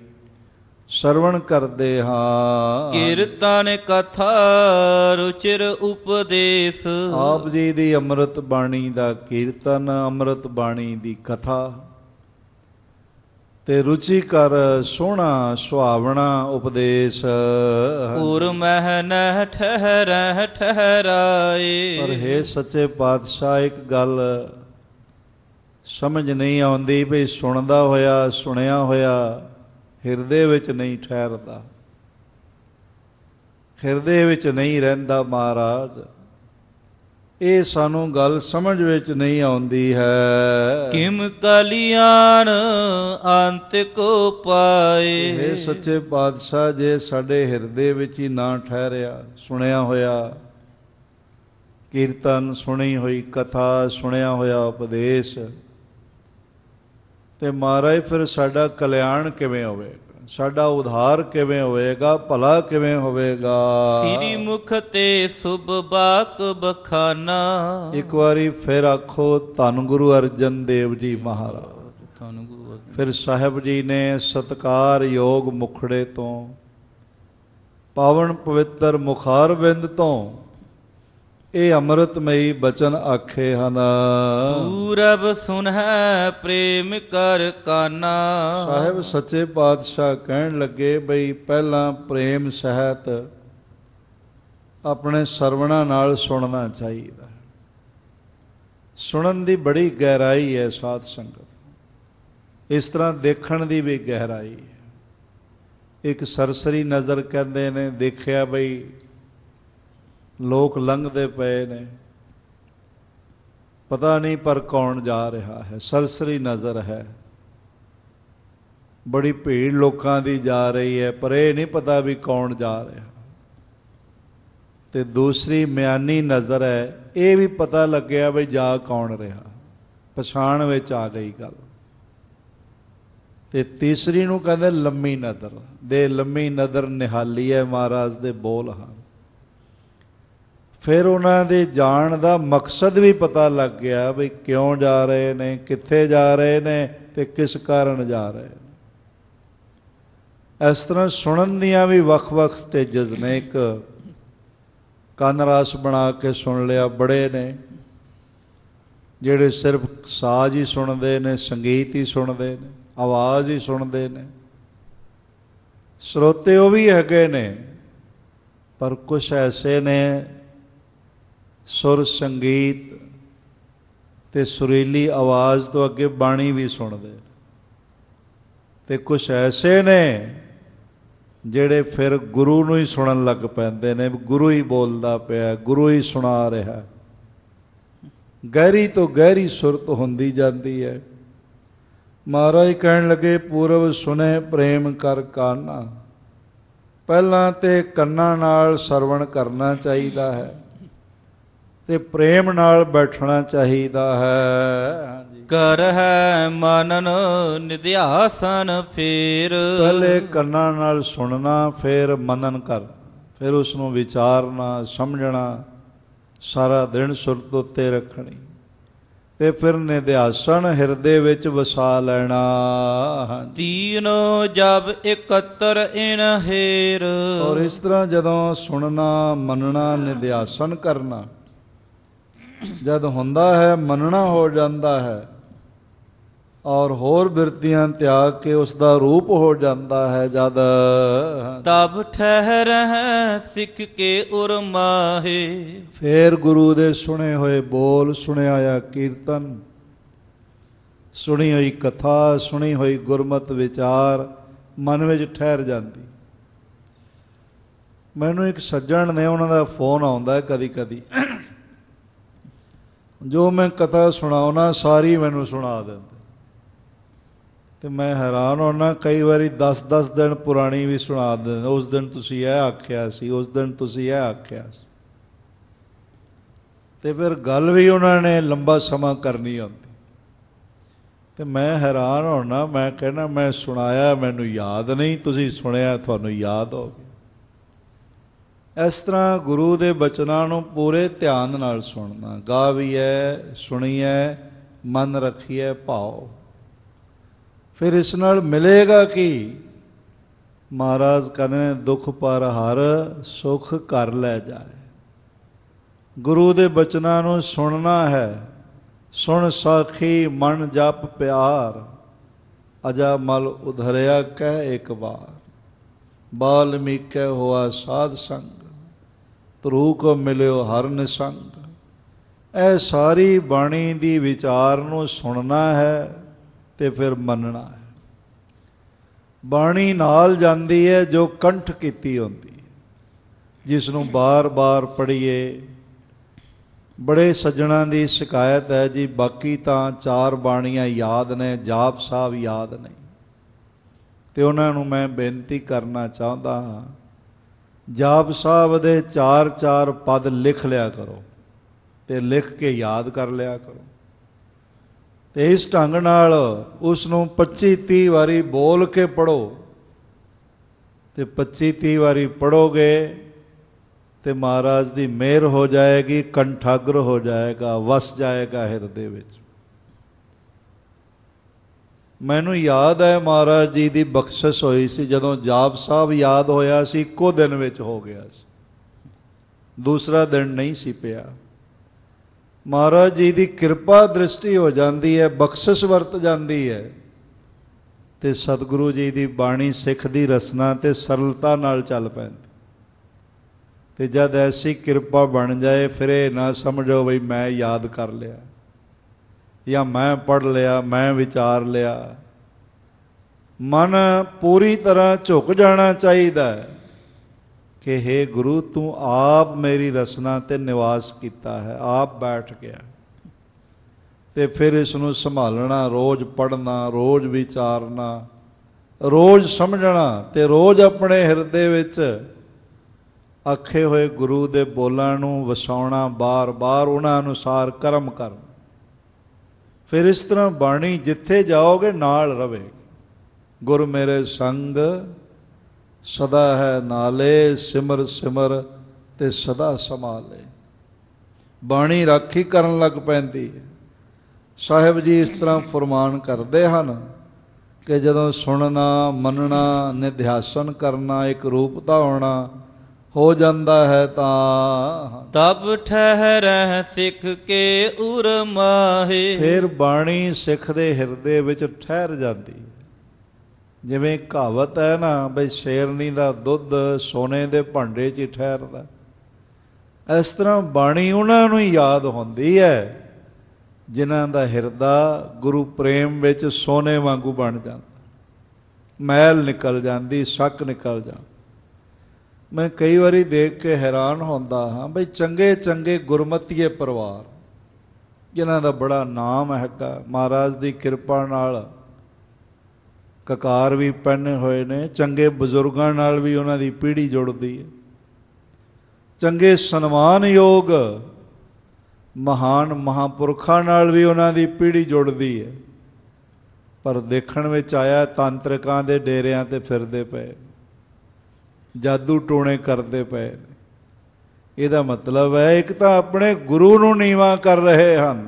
ਸਰਵਣ ਕਰਦੇ ਹਾਂ। ਕੀਰਤਨ ਕਥਾ ਰੁਚਿਰ ਉਪਦੇਸ਼। ਆਪ ਜੀ ਦੀ ਅੰਮ੍ਰਿਤ ਬਾਣੀ ਦਾ ਕੀਰਤਨ, ਅੰਮ੍ਰਿਤ ਬਾਣੀ ਦੀ ਕਥਾ ਤੇ ਰੁਚੀ ਕਰ ਸੋਹਣਾ ਸੁਹਾਵਣਾ ਉਪਦੇਸ਼। ਉਰ ਮਹਿ ਨਹਿ ਠਹਿਰੈ ਠਹਿਰਾਏ। ਪਰ ਹੇ ਸੱਚੇ ਪਾਤਸ਼ਾਹ ਇੱਕ ਗੱਲ ਸਮਝ ਨਹੀਂ ਆਉਂਦੀ ਵੀ ਸੁਣਦਾ ਹੋਇਆ, ਸੁਣਿਆ ਹੋਇਆ ਹਿਰਦੇ ਵਿੱਚ ਨਹੀਂ ਠਹਿਰਦਾ, ਹਿਰਦੇ ਵਿੱਚ ਨਹੀਂ ਰਹਿੰਦਾ ਮਹਾਰਾਜ। ਇਹ ਸਾਨੂੰ ਗੱਲ ਸਮਝ ਵਿੱਚ ਨਹੀਂ ਆਉਂਦੀ ਹੈ। ਕਿਮ ਕਲਿਆਣ ਅੰਤ ਕੋ ਪਾਏ। ਇਹ ਸੱਚੇ ਪਾਤਸ਼ਾਹ ਜੇ ਸਾਡੇ ਹਿਰਦੇ ਵਿੱਚ ਹੀ ਨਾ ਠਹਿਰਿਆ, ਸੁਣਿਆ ਹੋਇਆ ਕੀਰਤਨ, ਸੁਣੀ ਹੋਈ ਕਥਾ, ਸੁਣਿਆ ਹੋਇਆ ਉਪਦੇਸ਼, ਤੇ ਮਹਾਰਾਜ ਫਿਰ ਸਾਡਾ ਕਲਿਆਣ ਕਿਵੇਂ ਹੋਵੇਗਾ, ਸਾਡਾ ਉਧਾਰ ਕਿਵੇਂ ਹੋਵੇਗਾ, ਭਲਾ ਕਿਵੇਂ ਹੋਵੇਗਾ। ਸ੍ਰੀ ਮੁਖ ਤੇ ਸੁਭ ਬਾਕ ਬਖਾਨਾ। ਇੱਕ ਵਾਰੀ ਫਿਰ ਆਖੋ ਧੰਨ ਗੁਰੂ ਅਰਜਨ ਦੇਵ ਜੀ ਮਹਾਰਾਜ। ਧੰਨ ਗੁਰੂ ਅਰਜਨ। ਫਿਰ ਸਾਹਿਬ ਜੀ ਨੇ ਸਤਕਾਰ ਯੋਗ ਮੁਖੜੇ ਤੋਂ, ਪਾਵਨ ਪਵਿੱਤਰ ਮੁਖਾਰਬਿੰਦ ਤੋਂ ਇਹ ਅੰਮ੍ਰਿਤਮਈ ਬਚਨ ਆਖੇ ਹਨ। ਪੂਰਬ ਸੁਨਹਿ ਪ੍ਰੇਮ ਕਰ ਕਾਨਾ। ਸਾਹਿਬ ਸੱਚੇ ਪਾਤਸ਼ਾਹ ਕਹਿਣ ਲੱਗੇ ਬਈ ਪਹਿਲਾਂ ਪ੍ਰੇਮ ਸਹਿਤ ਆਪਣੇ ਸਰਵਣਾ ਨਾਲ ਸੁਣਨਾ ਚਾਹੀਦਾ। ਸੁਣਨ ਦੀ ਬੜੀ ਗਹਿਰਾਈ ਹੈ ਸਾਧ ਸੰਗਤ, ਇਸ ਤਰ੍ਹਾਂ ਦੇਖਣ ਦੀ ਵੀ ਗਹਿਰਾਈ ਹੈ। ਇੱਕ ਸਰਸਰੀ ਨਜ਼ਰ ਕਹਿੰਦੇ ਨੇ, ਦੇਖਿਆ ਬਈ ਲੋਕ ਲੰਘਦੇ ਪਏ ਨੇ, ਪਤਾ ਨਹੀਂ ਪਰ ਕੌਣ ਜਾ ਰਿਹਾ ਹੈ, ਸਰਸਰੀ ਨਜ਼ਰ ਹੈ। ਬੜੀ ਭੀੜ ਲੋਕਾਂ ਦੀ ਜਾ ਰਹੀ ਹੈ ਪਰ ਇਹ ਨਹੀਂ ਪਤਾ ਵੀ ਕੌਣ ਜਾ ਰਿਹਾ। ਤੇ ਦੂਸਰੀ ਮਿਆਨੀ ਨਜ਼ਰ ਹੈ, ਇਹ ਵੀ ਪਤਾ ਲੱਗਿਆ ਵੀ ਜਾ ਕੌਣ ਰਿਹਾ, ਪਛਾਣ ਵਿੱਚ ਆ ਗਈ ਗੱਲ। ਤੇ ਤੀਸਰੀ ਨੂੰ ਕਹਿੰਦੇ ਲੰਮੀ ਨਜ਼ਰ। ਦੇ ਲੰਮੀ ਨਜ਼ਰ ਨਿਹਾਲੀ ਹੈ ਮਹਾਰਾਜ ਦੇ ਬੋਲ ਹਨ। ਫਿਰ ਉਹਨਾਂ ਦੇ ਜਾਣ ਦਾ ਮਕਸਦ ਵੀ ਪਤਾ ਲੱਗ ਗਿਆ ਵੀ ਕਿਉਂ ਜਾ ਰਹੇ ਨੇ, ਕਿੱਥੇ ਜਾ ਰਹੇ ਨੇ ਤੇ ਕਿਸ ਕਾਰਨ ਜਾ ਰਹੇ ਨੇ। ਇਸ ਤਰ੍ਹਾਂ ਸੁਣਨ ਦੀਆਂ ਵੀ ਵੱਖ-ਵੱਖ ਸਟੇਜਸ ਨੇ। ਇੱਕ ਕੰਨ ਰਸ ਬਣਾ ਕੇ ਸੁਣ ਲਿਆ, ਬੜੇ ਨੇ ਜਿਹੜੇ ਸਿਰਫ ਸਾਜ਼ ਹੀ ਸੁਣਦੇ ਨੇ, ਸੰਗੀਤ ਹੀ ਸੁਣਦੇ ਨੇ, ਆਵਾਜ਼ ਹੀ ਸੁਣਦੇ ਨੇ। ਸਰੋਤੇ ਉਹ ਵੀ ਹੈਗੇ ਨੇ, ਪਰ ਕੁਛ ਐਸੇ ਨੇ ਸੁਰ, ਸੰਗੀਤ, ਤੇ ਸੁਰੀਲੀ ਆਵਾਜ਼ ਤੋਂ ਅੱਗੇ ਬਾਣੀ ਵੀ ਸੁਣਦੇ, ਤੇ ਕੁਛ ਐਸੇ ਨੇ ਜਿਹੜੇ ਫਿਰ ਗੁਰੂ ਨੂੰ ਹੀ ਸੁਣਨ ਲੱਗ ਪੈਂਦੇ ਨੇ, ਗੁਰੂ ਹੀ ਬੋਲਦਾ ਪਿਆ, ਗੁਰੂ ਹੀ ਸੁਣਾ ਰਿਹਾ। ਗਹਿਰੀ ਤੋਂ ਗਹਿਰੀ ਸੁਰਤ ਹੁੰਦੀ ਜਾਂਦੀ ਹੈ। ਮਹਾਰਾਜ ਕਹਿਣ ਲੱਗੇ, ਪੂਰਬ ਸੁਣੇ ਪ੍ਰੇਮ ਕਰ ਕਾਨਾ। ਪਹਿਲਾਂ ਤੇ ਕੰਨਾਂ ਨਾਲ ਸਰਵਣ ਕਰਨਾ ਚਾਹੀਦਾ ਹੈ ਤੇ ਪ੍ਰੇਮ ਨਾਲ ਬੈਠਣਾ ਚਾਹੀਦਾ ਹੈ। ਕਰ ਹੈ ਮਨਨ ਨਿਧਿਆਸਨ ਫੇਰ। ਪਹਿਲੇ ਕੰਨਾਂ ਨਾਲ ਸੁਣਨਾ, ਫਿਰ ਮਨਨ ਕਰ, ਫਿਰ ਉਸ ਨੂੰ ਵਿਚਾਰਨਾ, ਸਮਝਣਾ, ਸਾਰਾ ਦਿਨ ਸੁਰਤ ਉੱਤੇ ਰੱਖਣੀ, ਤੇ ਫਿਰ ਨਿਧਿਆਸਨ ਹਿਰਦੇ ਵਿੱਚ ਵਸਾ ਲੈਣਾ। ਤੀਨੋ ਜਬ ਇਕੱਤਰ ਇਨ ਹੇਰ। ਔਰ ਇਸ ਤਰ੍ਹਾਂ ਜਦੋਂ ਸੁਣਨਾ, ਮੰਨਣਾ, ਨਿਧਿਆਸਨ ਕਰਨਾ ਜਦ ਹੁੰਦਾ ਹੈ, ਮੰਨਣਾ ਹੋ ਜਾਂਦਾ ਹੈ, ਔਰ ਹੋਰ ਬਿਰਤੀਆਂ ਤਿਆਗ ਕੇ ਉਸ ਦਾ ਰੂਪ ਹੋ ਜਾਂਦਾ ਹੈ ਜਦ। ਤਬ ਠਹਿਰਹਿ ਸਿੱਖ ਕੇ ਉਰ ਮਾਹੇ। ਫੇਰ ਗੁਰੂ ਦੇ ਸੁਣੇ ਹੋਏ ਬੋਲ, ਸੁਣਿਆ ਹੋਇਆ ਕੀਰਤਨ, ਸੁਣੀ ਹੋਈ ਕਥਾ, ਸੁਣੀ ਹੋਈ ਗੁਰਮਤਿ ਵਿਚਾਰ ਮਨ ਵਿੱਚ ਠਹਿਰ ਜਾਂਦੀ। ਮੈਨੂੰ ਇੱਕ ਸੱਜਣ ਨੇ, ਉਹਨਾਂ ਦਾ ਫੋਨ ਆਉਂਦਾ ਕਦੀ ਕਦੀ, ਜੋ ਮੈਂ ਕਥਾ ਸੁਣਾਉਣਾ ਸਾਰੀ ਮੈਨੂੰ ਸੁਣਾ ਦਿੰਦੇ, ਤੇ ਮੈਂ ਹੈਰਾਨ ਹੋਣਾ। ਕਈ ਵਾਰੀ 10-10 ਦਿਨ ਪੁਰਾਣੀ ਵੀ ਸੁਣਾ ਦਿੰਦੇ, ਉਸ ਦਿਨ ਤੁਸੀਂ ਇਹ ਆਖਿਆ ਸੀ, ਉਸ ਦਿਨ ਤੁਸੀਂ ਇਹ ਆਖਿਆ ਸੀ, ਤੇ ਫਿਰ ਗੱਲ ਵੀ ਉਹਨਾਂ ਨੇ ਲੰਬਾ ਸਮਾਂ ਕਰਨੀ ਹੁੰਦੀ, ਤੇ ਮੈਂ ਹੈਰਾਨ ਹੋਣਾ। ਮੈਂ ਕਹਿਣਾ, ਮੈਂ ਸੁਣਾਇਆ ਮੈਨੂੰ ਯਾਦ ਨਹੀਂ, ਤੁਸੀਂ ਸੁਣਿਆ ਤੁਹਾਨੂੰ ਯਾਦ ਹੋ ਗਿਆ। ਇਸ ਤਰ੍ਹਾਂ ਗੁਰੂ ਦੇ ਬਚਨਾਂ ਨੂੰ ਪੂਰੇ ਧਿਆਨ ਨਾਲ ਸੁਣਨਾ। ਗਾਵੀਐ, ਸੁਣੀਐ, ਮਨ ਰੱਖੀਐ ਭਾਉ। ਫਿਰ ਇਸ ਨਾਲ ਮਿਲੇਗਾ ਕਿ ਮਹਾਰਾਜ ਕਹਿੰਦੇ ਨੇ, ਦੁੱਖ ਪਰ ਹਰ ਸੁਖ ਘਰ ਲੈ ਜਾਏ। ਗੁਰੂ ਦੇ ਬਚਨਾਂ ਨੂੰ ਸੁਣਨਾ ਹੈ। ਸੁਣ ਸਾਖੀ ਮਨ ਜਪ ਪਿਆਰ, ਅਜਾ ਮਲ ਉਧਰਿਆ ਕਹਿ ਇੱਕ ਵਾਰ। ਬਾਲਮੀਕੈ ਹੋਆ ਸਾਧ ਸੰਗ, ਧਰੂ ਕੋ ਮਿਲਿਓ ਹਰ ਨਿਸੰਗ। ਇਹ ਸਾਰੀ ਬਾਣੀ ਦੀ ਵਿਚਾਰ ਨੂੰ ਸੁਣਨਾ ਹੈ ਤੇ ਫਿਰ ਮੰਨਣਾ ਹੈ। ਬਾਣੀ ਨਾਲ ਜਾਂਦੀ ਹੈ ਜੋ ਕੰਠ ਕੀਤੀ ਹੁੰਦੀ ਹੈ, ਜਿਸ ਨੂੰ ਬਾਰ-ਬਾਰ ਪੜ੍ਹੀਏ। ਬੜੇ ਸੱਜਣਾਂ ਦੀ ਸ਼ਿਕਾਇਤ ਹੈ ਜੀ, ਬਾਕੀ ਤਾਂ 4 ਬਾਣੀਆਂ ਯਾਦ ਨੇ, ਜਾਪ ਸਾਹਿਬ ਯਾਦ ਨਹੀਂ। ਤੇ ਉਹਨਾਂ ਨੂੰ ਮੈਂ ਬੇਨਤੀ ਕਰਨਾ ਚਾਹੁੰਦਾ ਹਾਂ, ਜਾਪ ਸਾਹਿਬ ਦੇ 4-4 ਪਦ ਲਿਖ ਲਿਆ ਕਰੋ ਤੇ ਲਿਖ ਕੇ ਯਾਦ ਕਰ ਲਿਆ ਕਰੋ, ਤੇ ਇਸ ਢੰਗ ਨਾਲ ਉਸ ਨੂੰ 25-30 ਵਾਰੀ ਬੋਲ ਕੇ ਪੜ੍ਹੋ। ਤੇ 25-30 ਵਾਰੀ ਪੜ੍ਹੋਗੇ ਤੇ ਮਹਾਰਾਜ ਦੀ ਮਿਹਰ ਹੋ ਜਾਏਗੀ, ਕੰਠਾਗਰ ਹੋ ਜਾਏਗਾ, ਵਸ ਜਾਏਗਾ ਹਿਰਦੇ ਵਿੱਚ। ਮੈਨੂੰ ਯਾਦ ਹੈ ਮਹਾਰਾਜ ਜੀ ਦੀ ਬਖਸ਼ਿਸ਼ ਹੋਈ ਸੀ, ਜਦੋਂ ਜਾਪ ਸਾਹਿਬ ਯਾਦ ਹੋਇਆ ਸੀ, ਇੱਕੋ ਦਿਨ ਵਿੱਚ ਹੋ ਗਿਆ ਸੀ, ਦੂਸਰਾ ਦਿਨ ਨਹੀਂ ਸੀ ਪਿਆ। ਮਹਾਰਾਜ ਜੀ ਦੀ ਕਿਰਪਾ ਦ੍ਰਿਸ਼ਟੀ ਹੋ ਜਾਂਦੀ ਹੈ, ਬਖਸ਼ਿਸ਼ ਵਰਤ ਜਾਂਦੀ ਹੈ, ਤੇ ਸਤਿਗੁਰੂ ਜੀ ਦੀ ਬਾਣੀ ਸਿੱਖ ਦੀ ਰਸਨਾ ਤੇ ਸਰਲਤਾ ਨਾਲ ਚੱਲ ਪੈਂਦੀ। ਤੇ ਜਦ ਐਸੀ ਕਿਰਪਾ ਬਣ ਜਾਏ, ਫਿਰ ਇਹ ਨਾ ਸਮਝੋ ਬਈ ਮੈਂ ਯਾਦ ਕਰ ਲਿਆ ਜਾਂ ਮੈਂ ਪੜ੍ਹ ਲਿਆ, ਮੈਂ ਵਿਚਾਰ ਲਿਆ। ਮਨ ਪੂਰੀ ਤਰ੍ਹਾਂ ਝੁਕ ਜਾਣਾ ਚਾਹੀਦਾ ਹੈ ਕਿ ਹੇ ਗੁਰੂ, ਤੂੰ ਆਪ ਮੇਰੀ ਰਸਨਾ ਤੇ ਨਿਵਾਸ ਕੀਤਾ ਹੈ, ਆਪ ਬੈਠ ਗਿਆ। ਤੇ ਫਿਰ ਇਸ ਨੂੰ ਸੰਭਾਲਣਾ, ਰੋਜ਼ ਪੜ੍ਹਨਾ, ਰੋਜ਼ ਵਿਚਾਰਨਾ, ਰੋਜ਼ ਸਮਝਣਾ, ਤੇ ਰੋਜ਼ ਆਪਣੇ ਹਿਰਦੇ ਵਿੱਚ ਆਖੇ ਹੋਏ ਗੁਰੂ ਦੇ ਬੋਲਾਂ ਨੂੰ ਵਸਾਉਣਾ, ਬਾਰ-ਬਾਰ ਉਹਨਾਂ ਅਨੁਸਾਰ ਕਰਮ ਕਰਨਾ। ਫਿਰ ਇਸ ਤਰ੍ਹਾਂ ਬਾਣੀ ਜਿੱਥੇ ਜਾਓਗੇ ਨਾਲ ਰਵੇਗੀ। ਗੁਰ ਮੇਰੇ ਸੰਗ ਸਦਾ ਹੈ ਨਾਲੇ, ਸਿਮਰ ਸਿਮਰ ਤੇ ਸਦਾ ਸੰਭਾਲੇ। ਬਾਣੀ ਰਾਖੀ ਕਰਨ ਲੱਗ ਪੈਂਦੀ ਹੈ। ਸਾਹਿਬ ਜੀ ਇਸ ਤਰ੍ਹਾਂ ਫਰਮਾਨ ਕਰਦੇ ਹਨ ਕਿ ਜਦੋਂ ਸੁਣਨਾ, ਮੰਨਣਾ, ਨਿਧਿਆਸਨ ਕਰਨਾ, ਇੱਕ ਰੂਪਤਾ ਹੋਣਾ ਹੋ ਜਾਂਦਾ ਹੈ, ਤਾਂ ਤਬ ਠਹਿਰਹਿ ਸਿੱਖ ਕੇ ਉਰ ਮਾਹੇ। ਫਿਰ ਬਾਣੀ ਸਿੱਖ ਦੇ ਹਿਰਦੇ ਵਿੱਚ ਠਹਿਰ ਜਾਂਦੀ। ਜਿਵੇਂ ਕਹਾਵਤ ਹੈ ਨਾ ਬਈ, ਸ਼ੇਰਨੀ ਦਾ ਦੁੱਧ ਸੋਨੇ ਦੇ ਭਾਂਡੇ 'ਚ ਹੀ ਠਹਿਰਦਾ। ਇਸ ਤਰ੍ਹਾਂ ਬਾਣੀ ਉਹਨਾਂ ਨੂੰ ਹੀ ਯਾਦ ਹੁੰਦੀ ਹੈ ਜਿਨ੍ਹਾਂ ਦਾ ਹਿਰਦਾ ਗੁਰੂ ਪ੍ਰੇਮ ਵਿੱਚ ਸੋਨੇ ਵਾਂਗੂ ਬਣ ਜਾਂਦਾ, ਮੈਲ ਨਿਕਲ ਜਾਂਦੀ, ਸ਼ੱਕ ਨਿਕਲ ਜਾਂਦਾ। ਮੈਂ ਕਈ ਵਾਰੀ ਦੇਖ ਕੇ ਹੈਰਾਨ ਹੁੰਦਾ ਹਾਂ ਬਈ ਚੰਗੇ ਚੰਗੇ ਗੁਰਮਤੀਏ ਪਰਿਵਾਰ ਜਿਨ੍ਹਾਂ ਦਾ ਬੜਾ ਨਾਮ ਹੈਗਾ, ਮਹਾਰਾਜ ਦੀ ਕਿਰਪਾ ਨਾਲ ਕਕਾਰ ਵੀ ਪਹਿਨੇ ਹੋਏ ਨੇ, ਚੰਗੇ ਬਜ਼ੁਰਗਾਂ ਨਾਲ ਵੀ ਉਹਨਾਂ ਦੀ ਪੀੜ੍ਹੀ ਜੁੜਦੀ ਹੈ, ਚੰਗੇ ਸਨਮਾਨਯੋਗ ਮਹਾਨ ਮਹਾਂਪੁਰਖਾਂ ਨਾਲ ਵੀ ਉਹਨਾਂ ਦੀ ਪੀੜ੍ਹੀ ਜੁੜਦੀ ਹੈ, ਪਰ ਦੇਖਣ ਵਿੱਚ ਆਇਆ ਤਾਂਤਰਿਕਾਂ ਦੇ ਡੇਰਿਆਂ 'ਤੇ ਫਿਰਦੇ ਪਏ, ਜਾਦੂ ਟੂਣੇ ਕਰਦੇ ਪਏ। ਇਹਦਾ ਮਤਲਬ ਹੈ ਇੱਕ ਤਾਂ ਆਪਣੇ ਗੁਰੂ ਨੂੰ ਨੀਵਾਂ ਕਰ ਰਹੇ ਹਨ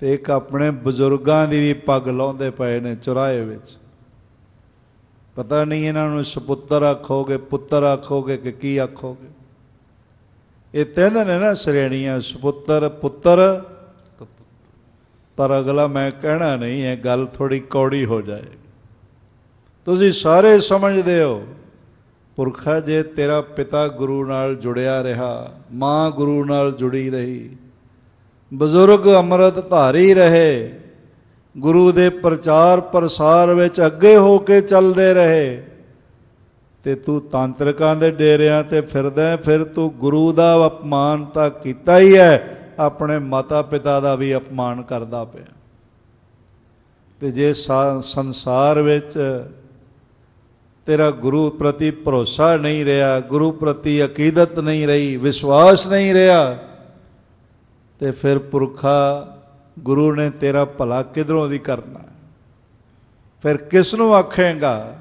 ਤੇ ਇੱਕ ਆਪਣੇ ਬਜ਼ੁਰਗਾਂ ਦੀ ਵੀ ਪੱਗ ਲਾਉਂਦੇ ਪਏ ਨੇ ਚੁਰਾਹੇ ਵਿੱਚ। ਪਤਾ ਨਹੀਂ ਇਹਨਾਂ ਨੂੰ ਸਪੁੱਤਰ ਆਖੋਗੇ, ਪੁੱਤਰ ਆਖੋਗੇ ਕਿ ਕੀ ਆਖੋਗੇ। ਇਹ ਤਿੰਨ ਨੇ ਨਾ ਸ਼੍ਰੇਣੀਆਂ, ਸਪੁੱਤਰ, ਪੁੱਤਰ, ਪਰ ਅਗਲਾ ਮੈਂ ਕਹਿਣਾ ਨਹੀਂ ਹੈ, ਗੱਲ ਥੋੜ੍ਹੀ ਕੌੜੀ ਹੋ ਜਾਏਗੀ। ਤੁਸੀਂ ਸਾਰੇ ਸਮਝਦੇ ਹੋ ਪੁਰਖਾ, ਜੇ ਤੇਰਾ ਪਿਤਾ ਗੁਰੂ ਨਾਲ ਜੁੜਿਆ ਰਿਹਾ, ਮਾਂ ਗੁਰੂ ਨਾਲ ਜੁੜੀ ਰਹੀ, ਬਜ਼ੁਰਗ ਅੰਮ੍ਰਿਤ ਧਾਰੀ ਰਹੇ, ਗੁਰੂ ਦੇ ਪ੍ਰਚਾਰ ਪ੍ਰਸਾਰ ਵਿੱਚ ਅੱਗੇ ਹੋ ਕੇ ਚੱਲਦੇ ਰਹੇ, ਤੇ ਤੂੰ ਤਾਂਤਰਿਕਾਂ ਦੇ ਡੇਰਿਆਂ 'ਤੇ ਫਿਰਦਾ, ਫਿਰ ਤੂੰ ਗੁਰੂ ਦਾ ਅਪਮਾਨ ਤਾਂ ਕੀਤਾ ਹੀ ਹੈ, ਆਪਣੇ ਮਾਤਾ ਪਿਤਾ ਦਾ ਵੀ ਅਪਮਾਨ ਕਰਦਾ ਪਿਆ। ਤੇ ਜੇ ਸੰਸਾਰ ਵਿੱਚ ਤੇਰਾ ਗੁਰੂ ਪ੍ਰਤੀ ਭਰੋਸਾ ਨਹੀਂ ਰਿਹਾ, ਗੁਰੂ ਪ੍ਰਤੀ ਅਕੀਦਤ ਨਹੀਂ ਰਹੀ, ਵਿਸ਼ਵਾਸ ਨਹੀਂ ਰਿਹਾ, ਤੇ ਫਿਰ ਪੁਰਖਾ ਗੁਰੂ ਨੇ ਤੇਰਾ ਭਲਾ ਕਿਧਰੋਂ ਦੀ ਕਰਨਾ? ਫਿਰ ਕਿਸ ਨੂੰ ਆਖੇਂਗਾ?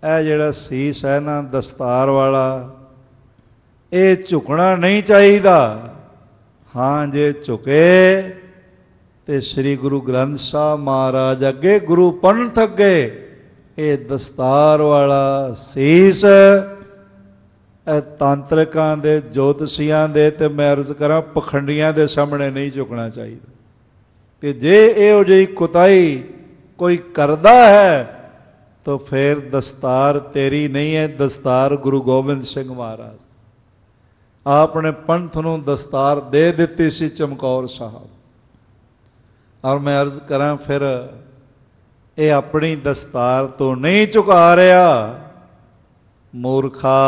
ਇਹ ਜਿਹੜਾ ਸੀਸ ਹੈ ਨਾ ਦਸਤਾਰ ਵਾਲਾ, ਇਹ ਝੁਕਣਾ ਨਹੀਂ ਚਾਹੀਦਾ। ਹਾਂ, ਜੇ ਝੁਕੇ ਤੇ ਸ੍ਰੀ ਗੁਰੂ ਗ੍ਰੰਥ ਸਾਹਿਬ ਮਹਾਰਾਜ ਅੱਗੇ, ਗੁਰੂ ਪੰਥ ਅੱਗੇ ਇਹ ਦਸਤਾਰ ਵਾਲਾ ਸੀਸ ਇਹ ਤਾਂਤਰਿਕਾਂ ਦੇ, ਜੋਤਸ਼ੀਆਂ ਦੇ, ਤੇ ਮੈਂ ਅਰਜ਼ ਕਰਾਂ ਪਖੰਡੀਆਂ ਦੇ ਸਾਹਮਣੇ ਨਹੀਂ ਝੁਕਣਾ ਚਾਹੀਦਾ। ਕਿ ਜੇ ਇਹੋ ਜਿਹੀ ਕੁਤਾਈ ਕੋਈ ਕਰਦਾ ਹੈ ਤਾਂ ਫਿਰ ਦਸਤਾਰ ਤੇਰੀ ਨਹੀਂ ਹੈ, ਦਸਤਾਰ ਗੁਰੂ ਗੋਬਿੰਦ ਸਿੰਘ ਮਹਾਰਾਜ। ਆਪ ਨੇ ਪੰਥ ਨੂੰ ਦਸਤਾਰ ਦੇ ਦਿੱਤੀ ਸੀ ਚਮਕੌਰ ਸਾਹਿਬ। ਔਰ ਮੈਂ ਅਰਜ਼ ਕਰਾਂ ਫਿਰ ਇਹ ਆਪਣੀ ਦਸਤਾਰ ਤੋਂ ਨਹੀਂ ਝੁਕਾ ਰਿਹਾ। ਮੂਰਖਾ,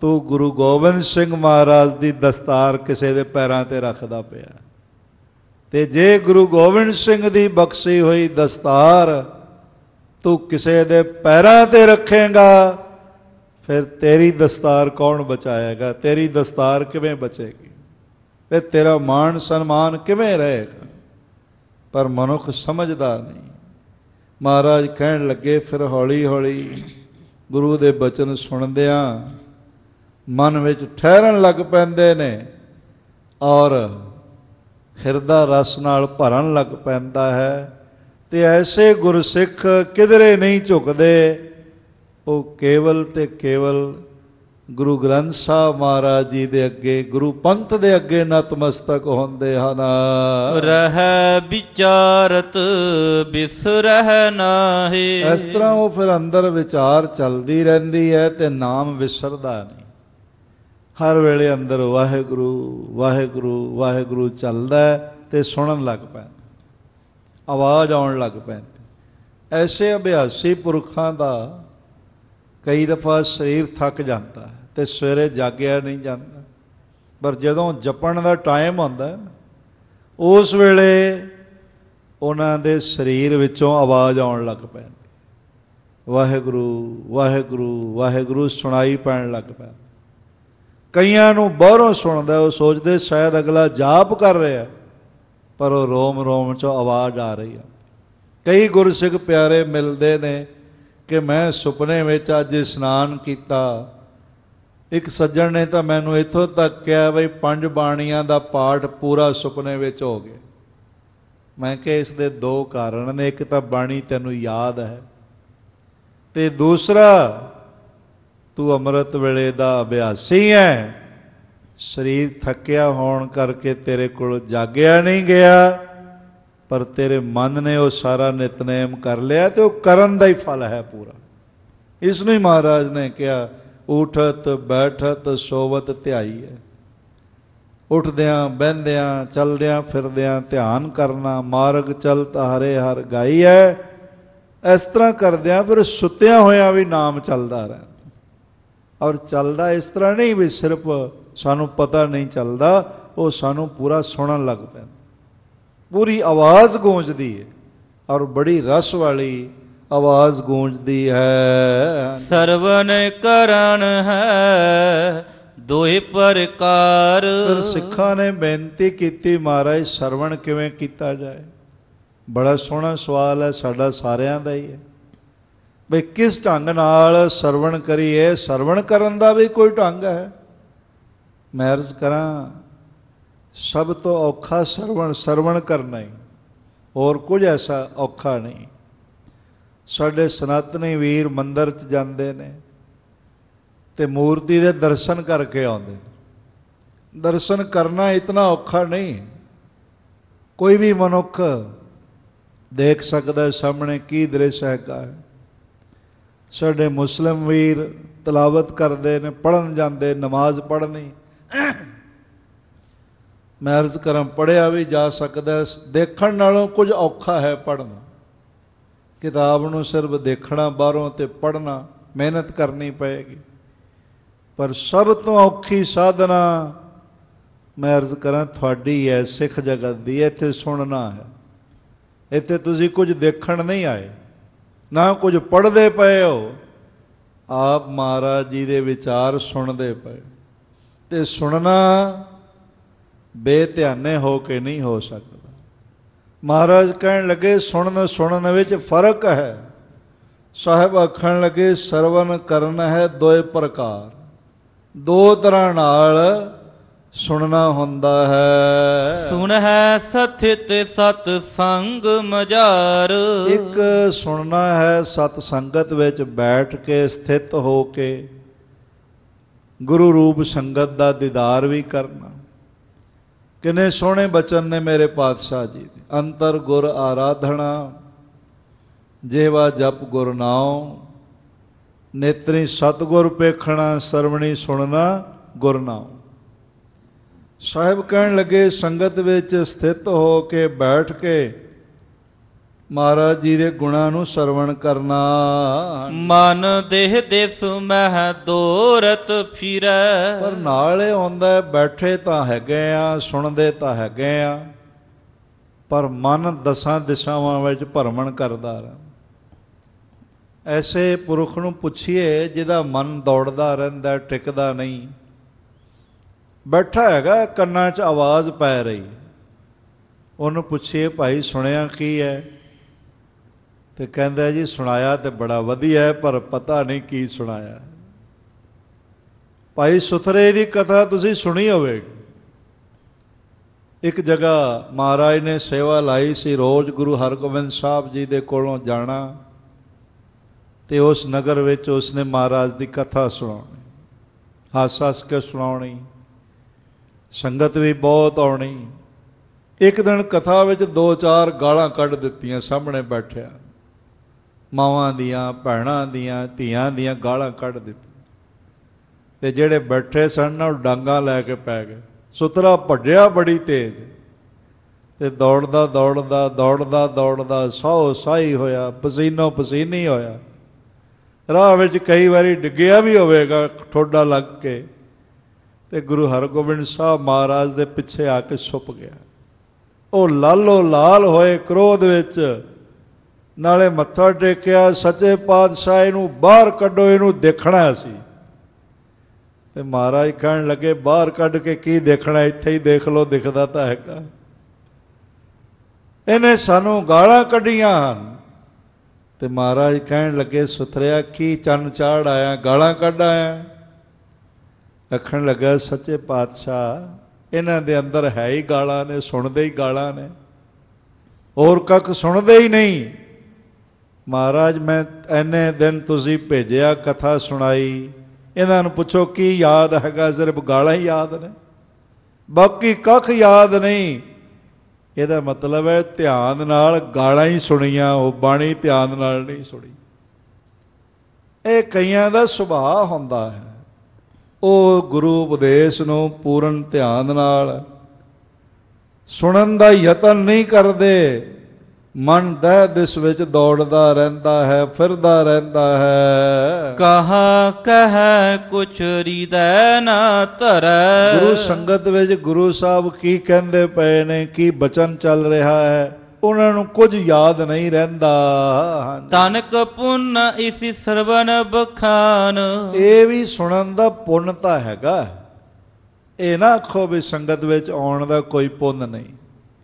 ਤੂੰ ਗੁਰੂ ਗੋਬਿੰਦ ਸਿੰਘ ਮਹਾਰਾਜ ਦੀ ਦਸਤਾਰ ਕਿਸੇ ਦੇ ਪੈਰਾਂ 'ਤੇ ਰੱਖਦਾ ਪਿਆ। ਤੇ ਜੇ ਗੁਰੂ ਗੋਬਿੰਦ ਸਿੰਘ ਦੀ ਬਖਸ਼ੀ ਹੋਈ ਦਸਤਾਰ ਤੂੰ ਕਿਸੇ ਦੇ ਪੈਰਾਂ 'ਤੇ ਰੱਖੇਂਗਾ, ਫਿਰ ਤੇਰੀ ਦਸਤਾਰ ਕੌਣ ਬਚਾਏਗਾ? ਤੇਰੀ ਦਸਤਾਰ ਕਿਵੇਂ ਬਚੇਗੀ? ਤੇ ਤੇਰਾ ਮਾਣ ਸਨਮਾਨ ਕਿਵੇਂ ਰਹੇਗਾ? ਪਰ ਮਨੁੱਖ ਸਮਝਦਾ ਨਹੀਂ। ਮਹਾਰਾਜ ਕਹਿਣ ਲੱਗੇ, ਫਿਰ ਹੌਲੀ ਹੌਲੀ ਗੁਰੂ ਦੇ ਬਚਨ ਸੁਣਦਿਆਂ ਮਨ ਵਿੱਚ ਠਹਿਰਨ ਲੱਗ ਪੈਂਦੇ ਨੇ ਔਰ ਹਿਰਦਾ ਰਸ ਨਾਲ ਭਰਨ ਲੱਗ ਪੈਂਦਾ ਹੈ। ਤੇ ਐਸੇ ਗੁਰਸਿੱਖ ਕਿਧਰੇ ਨਹੀਂ ਝੁਕਦੇ, ਉਹ ਕੇਵਲ ਤੇ ਕੇਵਲ ਗੁਰੂ ਗ੍ਰੰਥ ਸਾਹਿਬ ਮਹਾਰਾਜ ਜੀ ਦੇ ਅੱਗੇ, ਗੁਰੂ ਪੰਥ ਦੇ ਅੱਗੇ ਨਤਮਸਤਕ ਹੁੰਦੇ ਹਨ। ਰਹਿ ਵਿਚਾਰਤ ਬਿਸਰਹਿ ਨਾਹੀ। ਇਸ ਤਰ੍ਹਾਂ ਉਹ ਫਿਰ ਅੰਦਰ ਵਿਚਾਰ ਚੱਲਦੀ ਰਹਿੰਦੀ ਹੈ ਤੇ ਨਾਮ ਵਿਸਰਦਾ ਨਹੀਂ। ਹਰ ਵੇਲੇ ਅੰਦਰ ਵਾਹਿਗੁਰੂ ਵਾਹਿਗੁਰੂ ਵਾਹਿਗੁਰੂ ਚੱਲਦਾ ਤੇ ਸੁਣਨ ਲੱਗ ਪੈਂਦਾ, ਆਵਾਜ਼ ਆਉਣ ਲੱਗ ਪੈਂਦੀ। ਐਸੇ ਅਭਿਆਸੀ ਪੁਰਖਾਂ ਦਾ ਕਈ ਦਫਾ ਸਰੀਰ ਥੱਕ ਜਾਂਦਾ ਹੈ ਤੇ ਸਵੇਰੇ ਜਾਗਿਆ ਨਹੀਂ ਜਾਂਦਾ, ਪਰ ਜਦੋਂ ਜਪਣ ਦਾ ਟਾਈਮ ਹੁੰਦਾ ਉਸ ਵੇਲੇ ਉਹਨਾਂ ਦੇ ਸਰੀਰ ਵਿੱਚੋਂ ਆਵਾਜ਼ ਆਉਣ ਲੱਗ ਪੈਂਦੀ, ਵਾਹਿਗੁਰੂ ਵਾਹਿਗੁਰੂ ਵਾਹਿਗੁਰੂ ਸੁਣਾਈ ਪੈਣ ਲੱਗ ਪੈਂਦਾ। ਕਈਆਂ ਨੂੰ ਬਾਹਰੋਂ ਸੁਣਦਾ, ਉਹ ਸੋਚਦੇ ਸ਼ਾਇਦ ਅਗਲਾ ਜਾਪ ਕਰ ਰਿਹਾ, ਪਰ ਉਹ ਰੋਮ ਰੋਮ 'ਚੋਂ ਆਵਾਜ਼ ਆ ਰਹੀ ਹੈ। ਕਈ ਗੁਰਸਿੱਖ ਪਿਆਰੇ ਮਿਲਦੇ ਨੇ ਕਿ ਮੈਂ ਸੁਪਨੇ ਵਿੱਚ ਅੱਜ ਇਸ਼ਨਾਨ ਕੀਤਾ। ਇੱਕ ਸੱਜਣ ਨੇ ਤਾਂ ਮੈਨੂੰ ਇੱਥੋਂ ਤੱਕ ਕਿਹਾ ਬਈ 5 ਬਾਣੀਆਂ ਦਾ ਪਾਠ ਪੂਰਾ ਸੁਪਨੇ ਵਿੱਚ ਹੋ ਗਿਆ। ਮੈਂ ਕਿਹਾ ਇਸ ਦੇ 2 ਕਾਰਨ ਨੇ, ਇੱਕ ਤਾਂ ਬਾਣੀ ਤੈਨੂੰ ਯਾਦ ਹੈ ਤੇ ਦੂਸਰਾ ਤੂੰ ਅੰਮ੍ਰਿਤ ਵੇਲੇ ਦਾ ਅਭਿਆਸੀ ਹੈ। ਸਰੀਰ ਥੱਕਿਆ ਹੋਣ ਕਰਕੇ ਤੇਰੇ ਕੋਲ ਜਾਗਿਆ ਨਹੀਂ ਗਿਆ, ਪਰ ਤੇਰੇ ਮਨ ਨੇ ਉਹ ਸਾਰਾ ਨਿਤਨੇਮ ਕਰ ਲਿਆ ਤੇ ਉਹ ਕਰਨ ਦਾ ਹੀ ਫਲ ਹੈ ਪੂਰਾ। ਇਸ ਨੂੰ ਹੀ ਮਹਾਰਾਜ ਨੇ ਕਿਹਾ, ਉਠਤ ਬੈਠਤ ਸੋਵਤ ਧਿਆਈ ਹੈ। ਉੱਠਦਿਆਂ ਬਹਿੰਦਿਆਂ ਚਲਦਿਆਂ ਫਿਰਦਿਆਂ ਧਿਆਨ ਕਰਨਾ, ਮਾਰਗ ਚਲਤ ਹਰੇ ਹਰ ਗਾਈ ਹੈ। ਇਸ ਤਰ੍ਹਾਂ ਕਰਦਿਆਂ ਫਿਰ ਸੁੱਤਿਆਂ ਹੋਇਆਂ ਵੀ ਨਾਮ ਚੱਲਦਾ ਰਹਿੰਦਾ। ਔਰ ਚੱਲਦਾ ਇਸ ਤਰ੍ਹਾਂ ਨਹੀਂ ਵੀ ਸਿਰਫ ਸਾਨੂੰ ਪਤਾ ਨਹੀਂ ਚੱਲਦਾ, ਉਹ ਸਾਨੂੰ ਪੂਰਾ ਸੁਣਨ ਲੱਗ ਪੈਂਦਾ, ਪੂਰੀ ਆਵਾਜ਼ ਗੂੰਜਦੀ ਹੈ ਔਰ ਬੜੀ ਰਸ ਵਾਲੀ ਆਵਾਜ਼ ਗੂੰਜਦੀ ਹੈ। ਸਰਵਨ ਕਰਨ ਹੈ ਦੋਏ ਪ੍ਰਕਾਰ। ਫਿਰ ਸਿੱਖਾਂ ਨੇ ਬੇਨਤੀ ਕੀਤੀ, ਮਹਾਰਾਜ ਸਰਵਣ ਕਿਵੇਂ ਕੀਤਾ ਜਾਏ? ਬੜਾ ਸੋਹਣਾ ਸਵਾਲ ਹੈ, ਸਾਡਾ ਸਾਰਿਆਂ ਦਾ ਹੀ ਹੈ ਬਈ ਕਿਸ ਢੰਗ ਨਾਲ ਸਰਵਣ ਕਰੀਏ। ਸਰਵਣ ਕਰਨ ਦਾ ਵੀ ਕੋਈ ਢੰਗ ਹੈ? ਮੈਂ ਅਰਜ਼ ਕਰਾਂ, ਸਭ ਤੋਂ ਔਖਾ ਸਰਵਣ ਕਰਨਾ ਹੀ, ਹੋਰ ਕੁਝ ਐਸਾ ਔਖਾ ਨਹੀਂ। ਸਾਡੇ ਸਨਾਤਨੀ ਵੀਰ ਮੰਦਰ 'ਚ ਜਾਂਦੇ ਨੇ ਤੇ ਮੂਰਤੀ ਦੇ ਦਰਸ਼ਨ ਕਰਕੇ ਆਉਂਦੇ। ਦਰਸ਼ਨ ਕਰਨਾ ਇਤਨਾ ਔਖਾ ਨਹੀਂ, ਕੋਈ ਵੀ ਮਨੁੱਖ ਦੇਖ ਸਕਦਾ ਸਾਹਮਣੇ ਕੀ ਦ੍ਰਿਸ਼ ਹੈਗਾ ਹੈ। ਸਾਡੇ ਮੁਸਲਿਮ ਵੀਰ ਤਲਾਵਤ ਕਰਦੇ ਨੇ, ਪੜ੍ਹਨ ਜਾਂਦੇ, ਨਮਾਜ਼ ਪੜ੍ਹਨੀ। ਮੈਂ ਅਰਜ਼ ਕਰਾਂ, ਪੜ੍ਹਿਆ ਵੀ ਜਾ ਸਕਦਾ, ਦੇਖਣ ਨਾਲੋਂ ਕੁਝ ਔਖਾ ਹੈ ਪੜ੍ਹਨਾ। ਕਿਤਾਬ ਨੂੰ ਸਿਰਫ ਦੇਖਣਾ ਬਾਹਰੋਂ ਤੇ ਪੜ੍ਹਨਾ, ਮਿਹਨਤ ਕਰਨੀ ਪਏਗੀ। ਪਰ ਸਭ ਤੋਂ ਔਖੀ ਸਾਧਨਾ ਮੈਂ ਅਰਜ਼ ਕਰਾਂ ਤੁਹਾਡੀ ਹੈ, ਸਿੱਖ ਜਗਤ ਦੀ। ਇੱਥੇ ਸੁਣਨਾ ਹੈ, ਇੱਥੇ ਤੁਸੀਂ ਕੁਝ ਦੇਖਣ ਨਹੀਂ ਆਏ, ਨਾ ਕੁਝ ਪੜ੍ਹਦੇ ਪਏ ਹੋ, ਆਪ ਮਹਾਰਾਜ ਜੀ ਦੇ ਵਿਚਾਰ ਸੁਣਦੇ ਪਏ। ਤੇ ਸੁਣਨਾ ਬੇਧਿਆਨੇ ਹੋ ਕੇ ਨਹੀਂ ਹੋ ਸਕਦਾ। ਮਹਾਰਾਜ ਕਹਿਣ ਲੱਗੇ ਸੁਣਨ ਵਿੱਚ ਫਰਕ ਹੈ। ਸਾਹਿਬ ਆਖਣ ਲੱਗੇ ਸਰਵਨ ਕਰਨ ਹੈ ਦੋਏ ਪ੍ਰਕਾਰ। ਦੋ ਤਰ੍ਹਾਂ ਨਾਲ ਸੁਣਨਾ ਹੁੰਦਾ ਹੈ। ਸੁਣ ਹੈ ਸਥਿਤ ਸਤ ਸੰਗ ਮਝਾਰ। ਇੱਕ ਸੁਣਨਾ ਹੈ ਸਤ ਸੰਗਤ ਵਿੱਚ ਬੈਠ ਕੇ, ਸਥਿਤ ਹੋ ਕੇ ਗੁਰੂ ਰੂਪ ਸੰਗਤ ਦਾ ਦੀਦਾਰ ਵੀ ਕਰਨਾ। ਕਿੰਨੇ ਸੋਹਣੇ ਬਚਨ ਨੇ ਮੇਰੇ ਪਾਤਸ਼ਾਹ ਜੀ ਦੇ। ਅੰਤਰ ਗੁਰ ਆਰਾਧਨਾ, ਜੇਵਾ ਜਪ ਗੁਰ ਨਾਉ, ਨੇਤਰੀ ਸਤਿਗੁਰ ਪੇਖਣਾ, ਸਰਵਣੀ ਸੁਣਨਾ ਗੁਰ ਨਾਉ। ਸਾਹਿਬ ਕਹਿਣ ਲੱਗੇ ਸੰਗਤ ਵਿੱਚ ਸਥਿਤ ਹੋ ਕੇ ਬੈਠ ਕੇ ਮਹਾਰਾਜ ਜੀ ਦੇ ਗੁਣਾਂ ਨੂੰ ਸਰਵਣ ਕਰਨਾ। ਮਨ ਦੇਹ ਦਿਸ ਮਹਿ ਦੋਰਤ ਫਿਰੈ। ਪਰ ਨਾਲ ਇਹ ਹੁੰਦਾ, ਬੈਠੇ ਤਾਂ ਹੈਗੇ ਆ, ਸੁਣਦੇ ਤਾਂ ਹੈਗੇ ਆ, ਪਰ ਮਨ ਦਸਾਂ ਦਿਸ਼ਾਵਾਂ ਵਿੱਚ ਭਰਮਣ ਕਰਦਾ ਰਹਿੰਦਾ। ਐਸੇ ਪੁਰਖ ਨੂੰ ਪੁੱਛੀਏ ਜਿਹਦਾ ਮਨ ਦੌੜਦਾ ਰਹਿੰਦਾ, ਟਿਕਦਾ ਨਹੀਂ। ਬੈਠਾ ਹੈਗਾ, ਕੰਨਾਂ 'ਚ ਆਵਾਜ਼ ਪੈ ਰਹੀ, ਉਹਨੂੰ ਪੁੱਛੀਏ ਭਾਈ ਸੁਣਿਆ ਕੀ ਹੈ? ਤੇ ਕਹਿੰਦਾ ਜੀ ਸੁਣਾਇਆ ਤੇ ਬੜਾ ਵਧੀਆ ਹੈ, ਪਰ ਪਤਾ ਨਹੀਂ ਕੀ ਸੁਣਾਇਆ। ਭਾਈ ਸੁਥਰੇ ਦੀ ਕਥਾ ਤੁਸੀਂ ਸੁਣੀ ਹੋਵੇਗੀ। ਇੱਕ ਜਗ੍ਹਾ ਮਹਾਰਾਜ ਨੇ ਸੇਵਾ ਲਾਈ ਸੀ, ਰੋਜ਼ ਗੁਰੂ ਹਰਗੋਬਿੰਦ ਸਾਹਿਬ ਜੀ ਦੇ ਕੋਲੋਂ ਜਾਣਾ ਤੇ ਉਸ ਨਗਰ ਵਿੱਚ ਉਸਨੇ ਮਹਾਰਾਜ ਦੀ ਕਥਾ ਸੁਣਾਉਣੀ, ਹੱਸ ਕੇ ਸੁਣਾਉਣੀ, ਸੰਗਤ ਵੀ ਬਹੁਤ ਆਉਣੀ। ਇੱਕ ਦਿਨ ਕਥਾ ਵਿੱਚ 2-4 ਗਾਲਾਂ ਕੱਢ ਦਿੱਤੀਆਂ ਸਾਹਮਣੇ ਬੈਠਿਆ, ਮਾਵਾਂ ਦੀਆਂ, ਭੈਣਾਂ ਦੀਆਂ, ਧੀਆਂ ਦੀਆਂ ਗਾਲਾਂ ਕੱਢ ਦਿੱਤੀਆਂ। ਤੇ ਜਿਹੜੇ ਬੈਠੇ ਸਨ ਨਾ, ਉਹ ਡਾਂਗਾਂ ਲੈ ਕੇ ਪੈ ਗਏ। ਸੁਥਰਾ ਭੱਜਿਆ ਬੜੀ ਤੇਜ਼ ਤੇ ਦੌੜਦਾ ਸਾਹੋ ਸਾਈ ਹੋਇਆ, ਪਸੀਨੋ ਪਸੀਨੀ ਹੋਇਆ। ਰਾਹ ਵਿੱਚ ਕਈ ਵਾਰੀ ਡਿੱਗਿਆ ਵੀ ਹੋਵੇਗਾ ਠੋਡਾ ਲੱਗ ਕੇ, ਤੇ ਗੁਰੂ ਹਰਗੋਬਿੰਦ ਸਾਹਿਬ ਮਹਾਰਾਜ ਦੇ ਪਿੱਛੇ ਆ ਕੇ ਛੁਪ ਗਿਆ। ਉਹ ਲਾਲੋ ਲਾਲ ਹੋਏ ਕ੍ਰੋਧ ਵਿੱਚ, ਨਾਲੇ ਮੱਥਾ ਟੇਕਿਆ, ਸੱਚੇ ਪਾਤਸ਼ਾਹ ਇਹਨੂੰ ਬਾਹਰ ਕੱਢੋ, ਇਹਨੂੰ ਦੇਖਣਾ ਸੀ। ਤੇ ਮਹਾਰਾਜ ਕਹਿਣ ਲੱਗੇ ਬਾਹਰ ਕੱਢ ਕੇ ਕੀ ਦੇਖਣਾ, ਇੱਥੇ ਹੀ ਦੇਖ ਲਓ, ਦਿਖਦਾ ਤਾਂ ਹੈਗਾ। ਇਹਨੇ ਸਾਨੂੰ ਗਾਲਾਂ ਕੱਢੀਆਂ ਹਨ। ਤੇ ਮਹਾਰਾਜ ਕਹਿਣ ਲੱਗੇ ਸੁਥਰਿਆ ਕੀ ਚੰਨ ਚਾੜ ਆਇਆ, ਗਾਲਾਂ ਕੱਢ ਆਇਆ? ਆਖਣ ਲੱਗਾ ਸੱਚੇ ਪਾਤਸ਼ਾਹ ਇਹਨਾਂ ਦੇ ਅੰਦਰ ਹੈ ਹੀ ਗਾਲਾਂ ਨੇ, ਸੁਣਦੇ ਹੀ ਗਾਲਾਂ ਨੇ, ਹੋਰ ਕੱਖ ਸੁਣਦੇ ਹੀ ਨਹੀਂ। ਮਹਾਰਾਜ ਮੈਂ ਇੰਨੇ ਦਿਨ ਤੁਸੀਂ ਭੇਜਿਆ, ਕਥਾ ਸੁਣਾਈ, ਇਹਨਾਂ ਨੂੰ ਪੁੱਛੋ ਕੀ ਯਾਦ ਹੈਗਾ? ਸਿਰਫ ਗਾਲਾਂ ਹੀ ਯਾਦ ਨੇ, ਬਾਕੀ ਕੱਖ ਯਾਦ ਨਹੀਂ। ਇਹਦਾ ਮਤਲਬ ਹੈ ਧਿਆਨ ਨਾਲ ਗਾਲਾਂ ਹੀ ਸੁਣੀਆਂ, ਉਹ ਬਾਣੀ ਧਿਆਨ ਨਾਲ ਨਹੀਂ ਸੁਣੀ। ਇਹ ਕਈਆਂ ਦਾ ਸੁਭਾਅ ਹੁੰਦਾ ਹੈ, ਉਹ ਗੁਰੂ ਉਪਦੇਸ਼ ਨੂੰ ਪੂਰਨ ਧਿਆਨ ਨਾਲ ਸੁਣਨ ਦਾ ਯਤਨ ਨਹੀਂ ਕਰਦੇ। ਮਨ ਦਹਿ ਦਿਸ ਵਿੱਚ ਦੌੜਦਾ ਰਹਿੰਦਾ ਹੈ, ਫਿਰਦਾ ਰਹਿੰਦਾ ਹੈ। ਕਹਾ ਕਹਿ ਕੁਛ ਹਿਰਦੈ ਨਾ ਧਰੈ। ਗੁਰੂ ਸੰਗਤ ਵਿੱਚ ਗੁਰੂ ਸਾਹਿਬ ਕੀ ਕਹਿੰਦੇ ਪਏ ਨੇ, ਕੀ ਬਚਨ ਚੱਲ ਰਿਹਾ ਹੈ, ਉਹਨਾਂ ਨੂੰ ਕੁਝ ਯਾਦ ਨਹੀਂ ਰਹਿੰਦਾ। ਤਨਕ ਪੁੰਨ ਇਸ ਸਰਵਨ ਬਖਾਨ। ਇਹ ਵੀ ਸੁਣਨ ਦਾ ਪੁੰਨ ਤਾਂ ਹੈਗਾ। ਇਹ ਨਾ ਆਖੋ ਵੀ ਸੰਗਤ ਵਿੱਚ ਆਉਣ ਦਾ ਕੋਈ ਪੁੰਨ ਨਹੀਂ,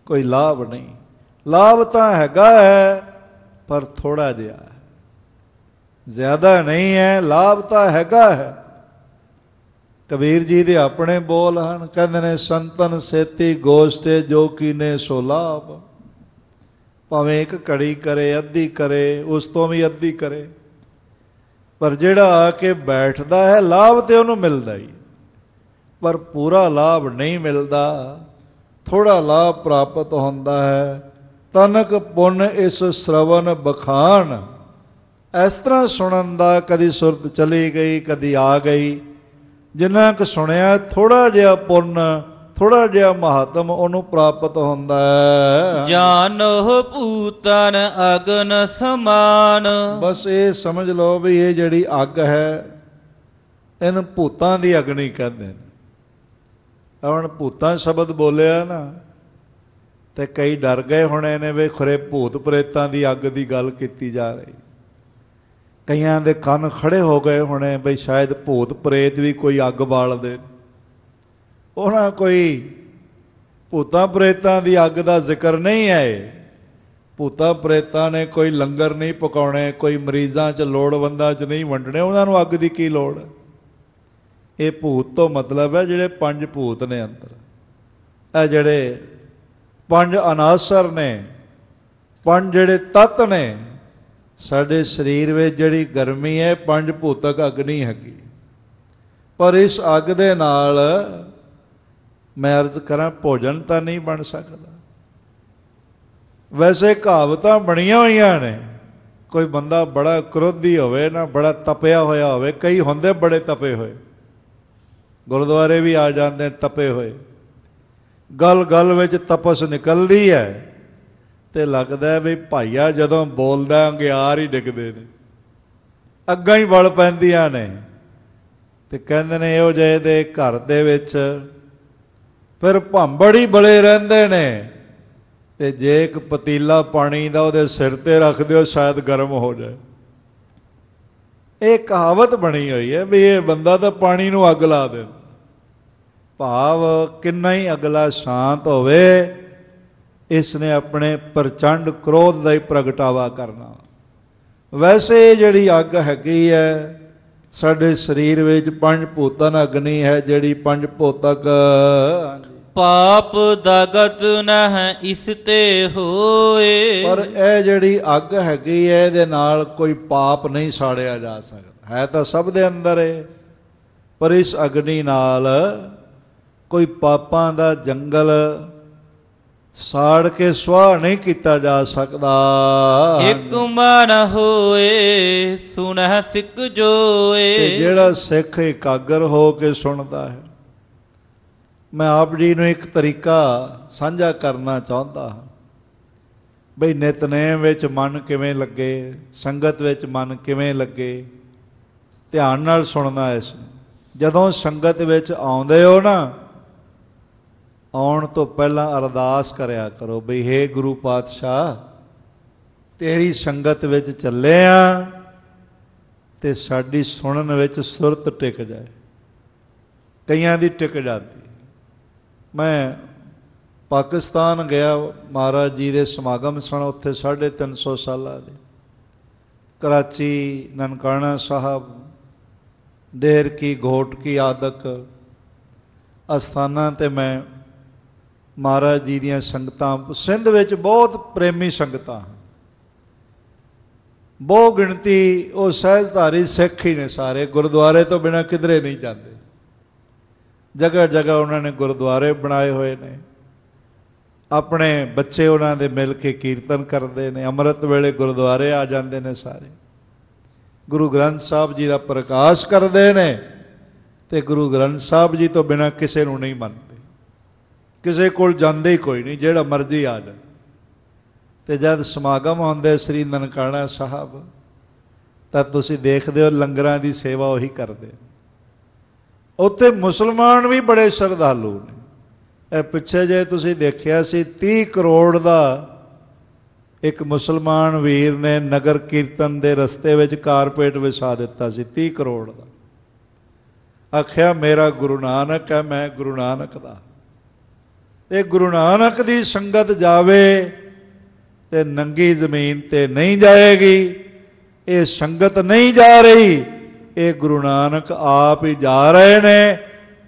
ਕੋਈ ਲਾਭ ਨਹੀਂ। ਲਾਭ ਤਾਂ ਹੈਗਾ ਹੈ, ਪਰ ਥੋੜਾ ਜਿਹਾ, ਜ਼ਿਆਦਾ ਨਹੀਂ ਹੈ। ਲਾਭ ਤਾਂ ਹੈਗਾ ਹੈ। ਕਬੀਰ ਜੀ ਦੇ ਆਪਣੇ ਬੋਲ ਹਨ, ਕਹਿੰਦੇ ਨੇ ਸੰਤਨ ਸੇਤੀ ਗੋਸ਼ਟੇ ਜੋ ਕੀਨੇ ਸੋ ਲਾਭ। ਭਾਵੇਂ ਇੱਕ ਘੜੀ ਕਰੇ, ਅੱਧੀ ਕਰੇ, ਉਸ ਤੋਂ ਵੀ ਅੱਧੀ ਕਰੇ, ਪਰ ਜਿਹੜਾ ਆ ਕੇ ਬੈਠਦਾ ਹੈ ਲਾਭ ਤੇ ਉਹਨੂੰ ਮਿਲਦਾ ਹੀ, ਪਰ ਪੂਰਾ ਲਾਭ ਨਹੀਂ ਮਿਲਦਾ। ਥੋੜਾ ਲਾਭ ਪ੍ਰਾਪਤ ਹੁੰਦਾ ਹੈ। ਤਨਕ ਪੁੰਨ ਇਸ ਸ਼ਰਵਨ ਬਖਾਨ। ਇਸ ਤਰ੍ਹਾਂ ਸੁਣਨ ਦਾ ਕਦੀ ਸੁਰਤ ਚਲੀ ਗਈ, ਕਦੀ ਆ ਗਈ। ਜਿੰਨਾ ਕੁ ਸੁਣਿਆ ਥੋੜਾ ਜਿਹਾ ਪੁੰਨ, ਥੋੜਾ ਜਿਹਾ ਮਹਾਤਮ ਉਹਨੂੰ ਪ੍ਰਾਪਤ ਹੁੰਦਾ ਹੈ। ਜਾਨੋ ਭੂਤਨ ਅਗਨ ਸਮਾਨ। ਬਸ ਇਹ ਸਮਝ ਲਓ ਵੀ ਇਹ ਜਿਹੜੀ ਅੱਗ ਹੈ, ਇਹਨੂੰ ਭੂਤਾਂ ਦੀ ਅਗਨੀ ਕਹਿੰਦੇ ਨੇ। ਹੁਣ ਭੂਤਾਂ ਸ਼ਬਦ ਬੋਲਿਆ ਨਾ, ਤੇ ਕਈ ਡਰ ਗਏ ਹੋਣੇ ਨੇ ਵੀ ਖਰੇ ਭੂਤ ਪ੍ਰੇਤਾਂ ਦੀ ਅੱਗ ਦੀ ਗੱਲ ਕੀਤੀ ਜਾ ਰਹੀ। ਕਈਆਂ ਦੇ ਕੰਨ ਖੜੇ ਹੋ ਗਏ ਹੋਣੇ ਬਈ ਸ਼ਾਇਦ ਭੂਤ ਪ੍ਰੇਤ ਵੀ ਕੋਈ ਅੱਗ ਬਾਲਦੇ। ਉਹਨਾਂ ਕੋਈ ਭੂਤਾਂ ਪ੍ਰੇਤਾਂ ਦੀ ਅੱਗ ਦਾ ਜ਼ਿਕਰ ਨਹੀਂ ਹੈ। ਭੂਤਾਂ ਪ੍ਰੇਤਾਂ ਨੇ ਕੋਈ ਲੰਗਰ ਨਹੀਂ ਪਕਾਉਣੇ, ਕੋਈ ਮਰੀਜ਼ਾਂ 'ਚ ਲੋੜਵੰਦਾਂ 'ਚ ਨਹੀਂ ਵੰਡਣੇ। ਉਹਨਾਂ ਨੂੰ ਅੱਗ ਦੀ ਕੀ ਲੋੜ? ਇਹ ਭੂਤ ਤੋਂ ਮਤਲਬ ਹੈ ਜਿਹੜੇ 5 ਭੂਤ ਨੇ ਅੰਦਰ, ਇਹ ਜਿਹੜੇ 5 ਅਨਾਸਰ ਨੇ, 5 ਜਿਹੜੇ ਤੱਤ ਨੇ ਸਾਡੇ ਸਰੀਰ ਵਿੱਚ। ਜਿਹੜੀ ਗਰਮੀ ਹੈ 5 ਭੂਤਕ ਅਗਨੀ ਹੈਗੀ। ਪਰ ਇਸ ਅੱਗ ਦੇ ਨਾਲ ਮੈਂ ਅਰਜ਼ ਕਰਾਂ ਭੋਜਨ ਤਾਂ ਨਹੀਂ ਬਣ ਸਕਦਾ। ਵੈਸੇ ਕਹਾਵਤਾਂ ਬਣੀਆਂ ਹੋਈਆਂ ਨੇ। ਕੋਈ ਬੰਦਾ ਬੜਾ ਕ੍ਰੋਧੀ ਹੋਵੇ ਨਾ, ਬੜਾ ਤਪਿਆ ਹੋਇਆ ਹੋਵੇ, ਕਈ ਹੁੰਦੇ ਬੜੇ ਤਪੇ ਹੋਏ, ਗੁਰਦੁਆਰੇ ਵੀ ਆ ਜਾਂਦੇ ਤਪੇ ਹੋਏ, ਗਲ ਗਲ ਵਿੱਚ ਤਪਸ ਨਿਕਲਦੀ ਹੈ ਤੇ ਲੱਗਦਾ ਵੀ ਭਾਈਆ ਜਦੋਂ ਬੋਲਦਾ ਅੰਗਿਆਰ ਹੀ ਡਿੱਗਦੇ ਨੇ, ਅੱਗਾਂ ਹੀ ਵਲ ਪੈਂਦੀਆਂ ਨੇ। ਤੇ ਕਹਿੰਦੇ ਨੇ ਇਹੋ ਜਿਹੇ ਦੇ ਘਰ ਦੇ ਵਿੱਚ ਫਿਰ ਭਾਂਬੜ ਹੀ ਬਲੇ ਰਹਿੰਦੇ ਨੇ। ਤੇ ਜੇ ਇੱਕ ਪਤੀਲਾ ਪਾਣੀ ਦਾ ਉਹਦੇ ਸਿਰ ਤੇ ਰੱਖ ਦਿਓ ਸ਼ਾਇਦ ਗਰਮ ਹੋ ਜਾਏ। ਇਹ ਕਹਾਵਤ ਬਣੀ ਹੋਈ ਹੈ ਵੀ ਇਹ ਬੰਦਾ ਤਾਂ ਪਾਣੀ ਨੂੰ ਅੱਗ ਲਾ ਦਿੰਦਾ। ਭਾਵ ਕਿੰਨਾ ਹੀ ਅਗਲਾ ਸ਼ਾਂਤ ਹੋਵੇ, ਇਸ ਨੇ ਆਪਣੇ ਪ੍ਰਚੰਡ ਕ੍ਰੋਧ ਦਾ ਹੀ ਪ੍ਰਗਟਾਵਾ ਕਰਨਾ। ਵੈਸੇ ਜਿਹੜੀ ਅੱਗ ਹੈਗੀ ਹੈ ਸਾਡੇ ਸਰੀਰ ਵਿੱਚ 5 ਭੂਤਨ ਅਗਨੀ ਹੈ, ਜਿਹੜੀ 5 ਭੂਤਕ। ਪਾਪ ਦਾਗਤ ਨਹਿ ਇਸ ਤੇ ਹੋਏ। ਪਰ ਇਹ ਜਿਹੜੀ ਅੱਗ ਹੈਗੀ ਹੈ ਇਹਦੇ ਨਾਲ ਕੋਈ ਪਾਪ ਨਹੀਂ ਸਾੜਿਆ ਜਾ ਸਕਦਾ। ਹੈ ਤਾਂ ਸਭ ਦੇ ਅੰਦਰ ਹੈ, ਪਰ ਇਸ ਅਗਨੀ ਨਾਲ ਕੋਈ ਪਾਪਾਂ ਦਾ ਜੰਗਲ ਸਾੜ ਕੇ ਸੁਆਹ ਨਹੀਂ ਕੀਤਾ ਜਾ ਸਕਦਾ। ਇੱਕ ਮਨ ਹੋਏ ਸੁਣਹਿ ਸਿੱਖ ਜੋਏ। ਤੇ ਜਿਹੜਾ ਸਿੱਖ ਇਕਾਗਰ ਹੋ ਕੇ ਸੁਣਦਾ ਹੈ। ਮੈਂ ਆਪ ਜੀ ਨੂੰ ਇੱਕ ਤਰੀਕਾ ਸਾਂਝਾ ਕਰਨਾ ਚਾਹੁੰਦਾ ਹਾਂ ਬਈ ਨਿਤਨੇਮ ਵਿੱਚ ਮਨ ਕਿਵੇਂ ਲੱਗੇ, ਸੰਗਤ ਵਿੱਚ ਮਨ ਕਿਵੇਂ ਲੱਗੇ। ਧਿਆਨ ਨਾਲ ਸੁਣਨਾ ਇਸ ਨੂੰ। ਜਦੋਂ ਸੰਗਤ ਵਿੱਚ ਆਉਂਦੇ ਹੋ ਨਾ, ਆਉਣ ਤੋਂ ਪਹਿਲਾਂ ਅਰਦਾਸ ਕਰਿਆ ਕਰੋ ਬਈ ਹੇ ਗੁਰੂ ਪਾਤਸ਼ਾਹ, ਤੇਰੀ ਸੰਗਤ ਵਿੱਚ ਚੱਲੇ ਆ ਤੇ ਸਾਡੀ ਸੁਣਨ ਵਿੱਚ ਸੁਰਤ ਟਿਕ ਜਾਏ। ਕਈਆਂ ਦੀ ਟਿਕ ਜਾਂਦੀ। ਮੈਂ ਪਾਕਿਸਤਾਨ ਗਿਆ, ਮਹਾਰਾਜ ਜੀ ਦੇ ਸਮਾਗਮ ਸਨ ਉੱਥੇ 350 ਸਾਲਾਂ ਦੇ। ਕਰਾਚੀ, ਨਨਕਾਣਾ ਸਾਹਿਬ, ਡੇਰ ਕੀ, ਘੋਟ ਕੀ ਆਦਿਕ ਅਸਥਾਨਾਂ 'ਤੇ ਮੈਂ ਮਹਾਰਾਜ ਜੀ ਦੀਆਂ ਸੰਗਤਾਂ, ਸਿੰਧ ਵਿੱਚ ਬਹੁਤ ਪ੍ਰੇਮੀ ਸੰਗਤਾਂ, ਬਹੁ ਗਿਣਤੀ ਉਹ ਸਹਿਜਧਾਰੀ ਸਿੱਖ ਹੀ ਨੇ ਸਾਰੇ। ਗੁਰਦੁਆਰੇ ਤੋਂ ਬਿਨਾਂ ਕਿਧਰੇ ਨਹੀਂ ਜਾਂਦੇ। ਜਗ੍ਹਾ ਜਗ੍ਹਾ ਉਹਨਾਂ ਨੇ ਗੁਰਦੁਆਰੇ ਬਣਾਏ ਹੋਏ ਨੇ। ਆਪਣੇ ਬੱਚੇ ਉਹਨਾਂ ਦੇ ਮਿਲ ਕੇ ਕੀਰਤਨ ਕਰਦੇ ਨੇ। ਅੰਮ੍ਰਿਤ ਵੇਲੇ ਗੁਰਦੁਆਰੇ ਆ ਜਾਂਦੇ ਨੇ ਸਾਰੇ। ਗੁਰੂ ਗ੍ਰੰਥ ਸਾਹਿਬ ਜੀ ਦਾ ਪ੍ਰਕਾਸ਼ ਕਰਦੇ ਨੇ ਤੇ ਗੁਰੂ ਗ੍ਰੰਥ ਸਾਹਿਬ ਜੀ ਤੋਂ ਬਿਨਾਂ ਕਿਸੇ ਨੂੰ ਨਹੀਂ ਮੰਨਦੇ, ਕਿਸੇ ਕੋਲ ਜਾਂਦੇ ਹੀ ਕੋਈ ਨਹੀਂ, ਜਿਹੜਾ ਮਰਜ਼ੀ ਆ ਜਾਏ। ਤੇ ਜਦ ਸਮਾਗਮ ਹੁੰਦੇ ਸ੍ਰੀ ਨਨਕਾਣਾ ਸਾਹਿਬ ਤਾਂ ਤੁਸੀਂ ਦੇਖਦੇ ਹੋ ਲੰਗਰਾਂ ਦੀ ਸੇਵਾ ਉਹੀ ਕਰਦੇ। ਉੱਥੇ ਮੁਸਲਮਾਨ ਵੀ ਬੜੇ ਸ਼ਰਧਾਲੂ ਨੇ। ਇਹ ਪਿੱਛੇ ਜੇ ਤੁਸੀਂ ਦੇਖਿਆ ਸੀ 30 ਕਰੋੜ ਦਾ ਇੱਕ ਮੁਸਲਮਾਨ ਵੀਰ ਨੇ ਨਗਰ ਕੀਰਤਨ ਦੇ ਰਸਤੇ ਵਿੱਚ ਕਾਰਪੇਟ ਵਿਛਾ ਦਿੱਤਾ ਸੀ, 30 ਕਰੋੜ ਦਾ। ਆਖਿਆ ਮੇਰਾ ਗੁਰੂ ਨਾਨਕ ਹੈ, ਮੈਂ ਗੁਰੂ ਨਾਨਕ ਦਾ। ਇਹ ਗੁਰੂ ਨਾਨਕ ਦੀ ਸੰਗਤ ਜਾਵੇ ਤੇ ਨੰਗੀ ਜ਼ਮੀਨ ਤੇ ਨਹੀਂ ਜਾਏਗੀ। ਇਹ ਸੰਗਤ ਨਹੀਂ ਜਾ ਰਹੀ, ਇਹ ਗੁਰੂ ਨਾਨਕ ਆਪ ਹੀ ਜਾ ਰਹੇ ਨੇ।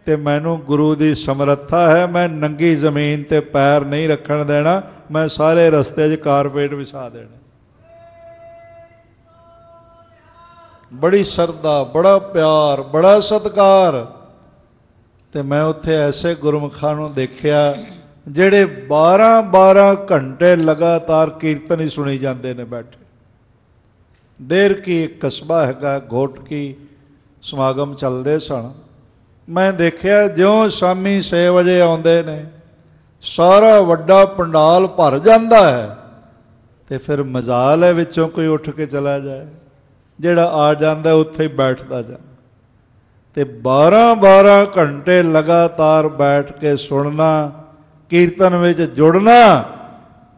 ਤੇ ਮੈਨੂੰ ਗੁਰੂ ਦੀ ਸਮਰੱਥਾ ਹੈ, ਮੈਂ ਨੰਗੀ ਜ਼ਮੀਨ ਤੇ ਪੈਰ ਨਹੀਂ ਰੱਖਣ ਦੇਣਾ, ਮੈਂ ਸਾਰੇ ਰਸਤੇ 'ਚ ਕਾਰਪੇਟ ਵਿਛਾ ਦੇਣਾ। ਬੜੀ ਸ਼ਰਧਾ, ਬੜਾ ਪਿਆਰ, ਬੜਾ ਸਤਿਕਾਰ। ਤੇ ਮੈਂ ਉੱਥੇ ਐਸੇ ਗੁਰਮੁਖਾਂ ਨੂੰ ਦੇਖਿਆ ਜਿਹੜੇ 12-12 ਘੰਟੇ ਲਗਾਤਾਰ ਕੀਰਤਨ ਹੀ ਸੁਣੀ ਜਾਂਦੇ ਨੇ ਬੈਠੇ। ਡੇਰ ਕੀ ਇੱਕ ਕਸਬਾ ਹੈਗਾ, ਘੋਟਕੀ, ਸਮਾਗਮ ਚੱਲਦੇ ਸਨ। ਮੈਂ ਦੇਖਿਆ ਜਿਉਂ ਸ਼ਾਮੀ 6 ਵਜੇ ਆਉਂਦੇ ਨੇ ਸਾਰਾ ਵੱਡਾ ਪੰਡਾਲ ਭਰ ਜਾਂਦਾ ਹੈ। ਤੇ ਫਿਰ ਮਜ਼ਾਲ ਹੈ ਵਿੱਚੋਂ ਕੋਈ ਉੱਠ ਕੇ ਚਲਾ ਜਾਏ, ਜਿਹੜਾ ਆ ਜਾਂਦਾ ਉੱਥੇ ਹੀ ਬੈਠਦਾ ਜਾਂਦਾ। ਤੇ 12-12 ਘੰਟੇ ਲਗਾਤਾਰ ਬੈਠ ਕੇ ਸੁਣਨਾ, ਕੀਰਤਨ ਵਿੱਚ ਜੁੜਨਾ,